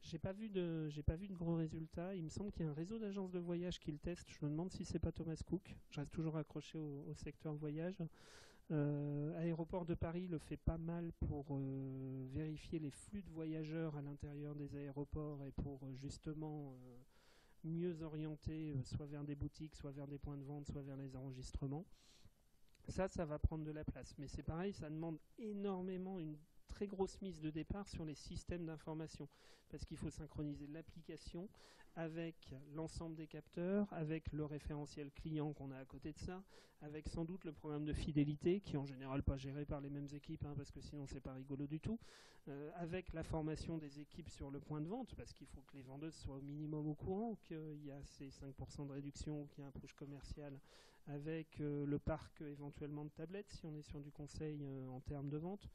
J'ai pas vu de gros résultats. Il me semble qu'il y a un réseau d'agences de voyage qui le teste. Je me demande si c'est pas Thomas Cook. Je reste toujours accroché au secteur voyage. Aéroport de Paris le fait pas mal pour vérifier les flux de voyageurs à l'intérieur des aéroports, et pour justement mieux orienter soit vers des boutiques, soit vers des points de vente, soit vers les enregistrements. Ça va prendre de la place. Mais c'est pareil, ça demande énormément, une très grosse mise de départ sur les systèmes d'information, parce qu'il faut synchroniser l'application avec l'ensemble des capteurs, avec le référentiel client qu'on a à côté de ça, avec sans doute le programme de fidélité, qui est en général pas géré par les mêmes équipes, hein, parce que sinon c'est pas rigolo du tout, avec la formation des équipes sur le point de vente, parce qu'il faut que les vendeuses soient au minimum au courant qu'il y a ces 5% de réduction, qu'il y a un push commercial, avec le parc éventuellement de tablettes, si on est sur du conseil en termes de vente.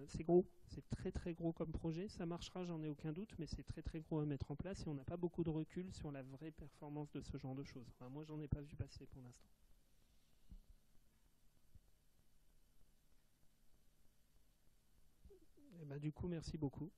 C'est gros, c'est très très gros comme projet, ça marchera, j'en ai aucun doute, mais c'est très très gros à mettre en place et on n'a pas beaucoup de recul sur la vraie performance de ce genre de choses. Enfin, moi, j'en ai pas vu passer pour l'instant. Et bah, du coup, merci beaucoup.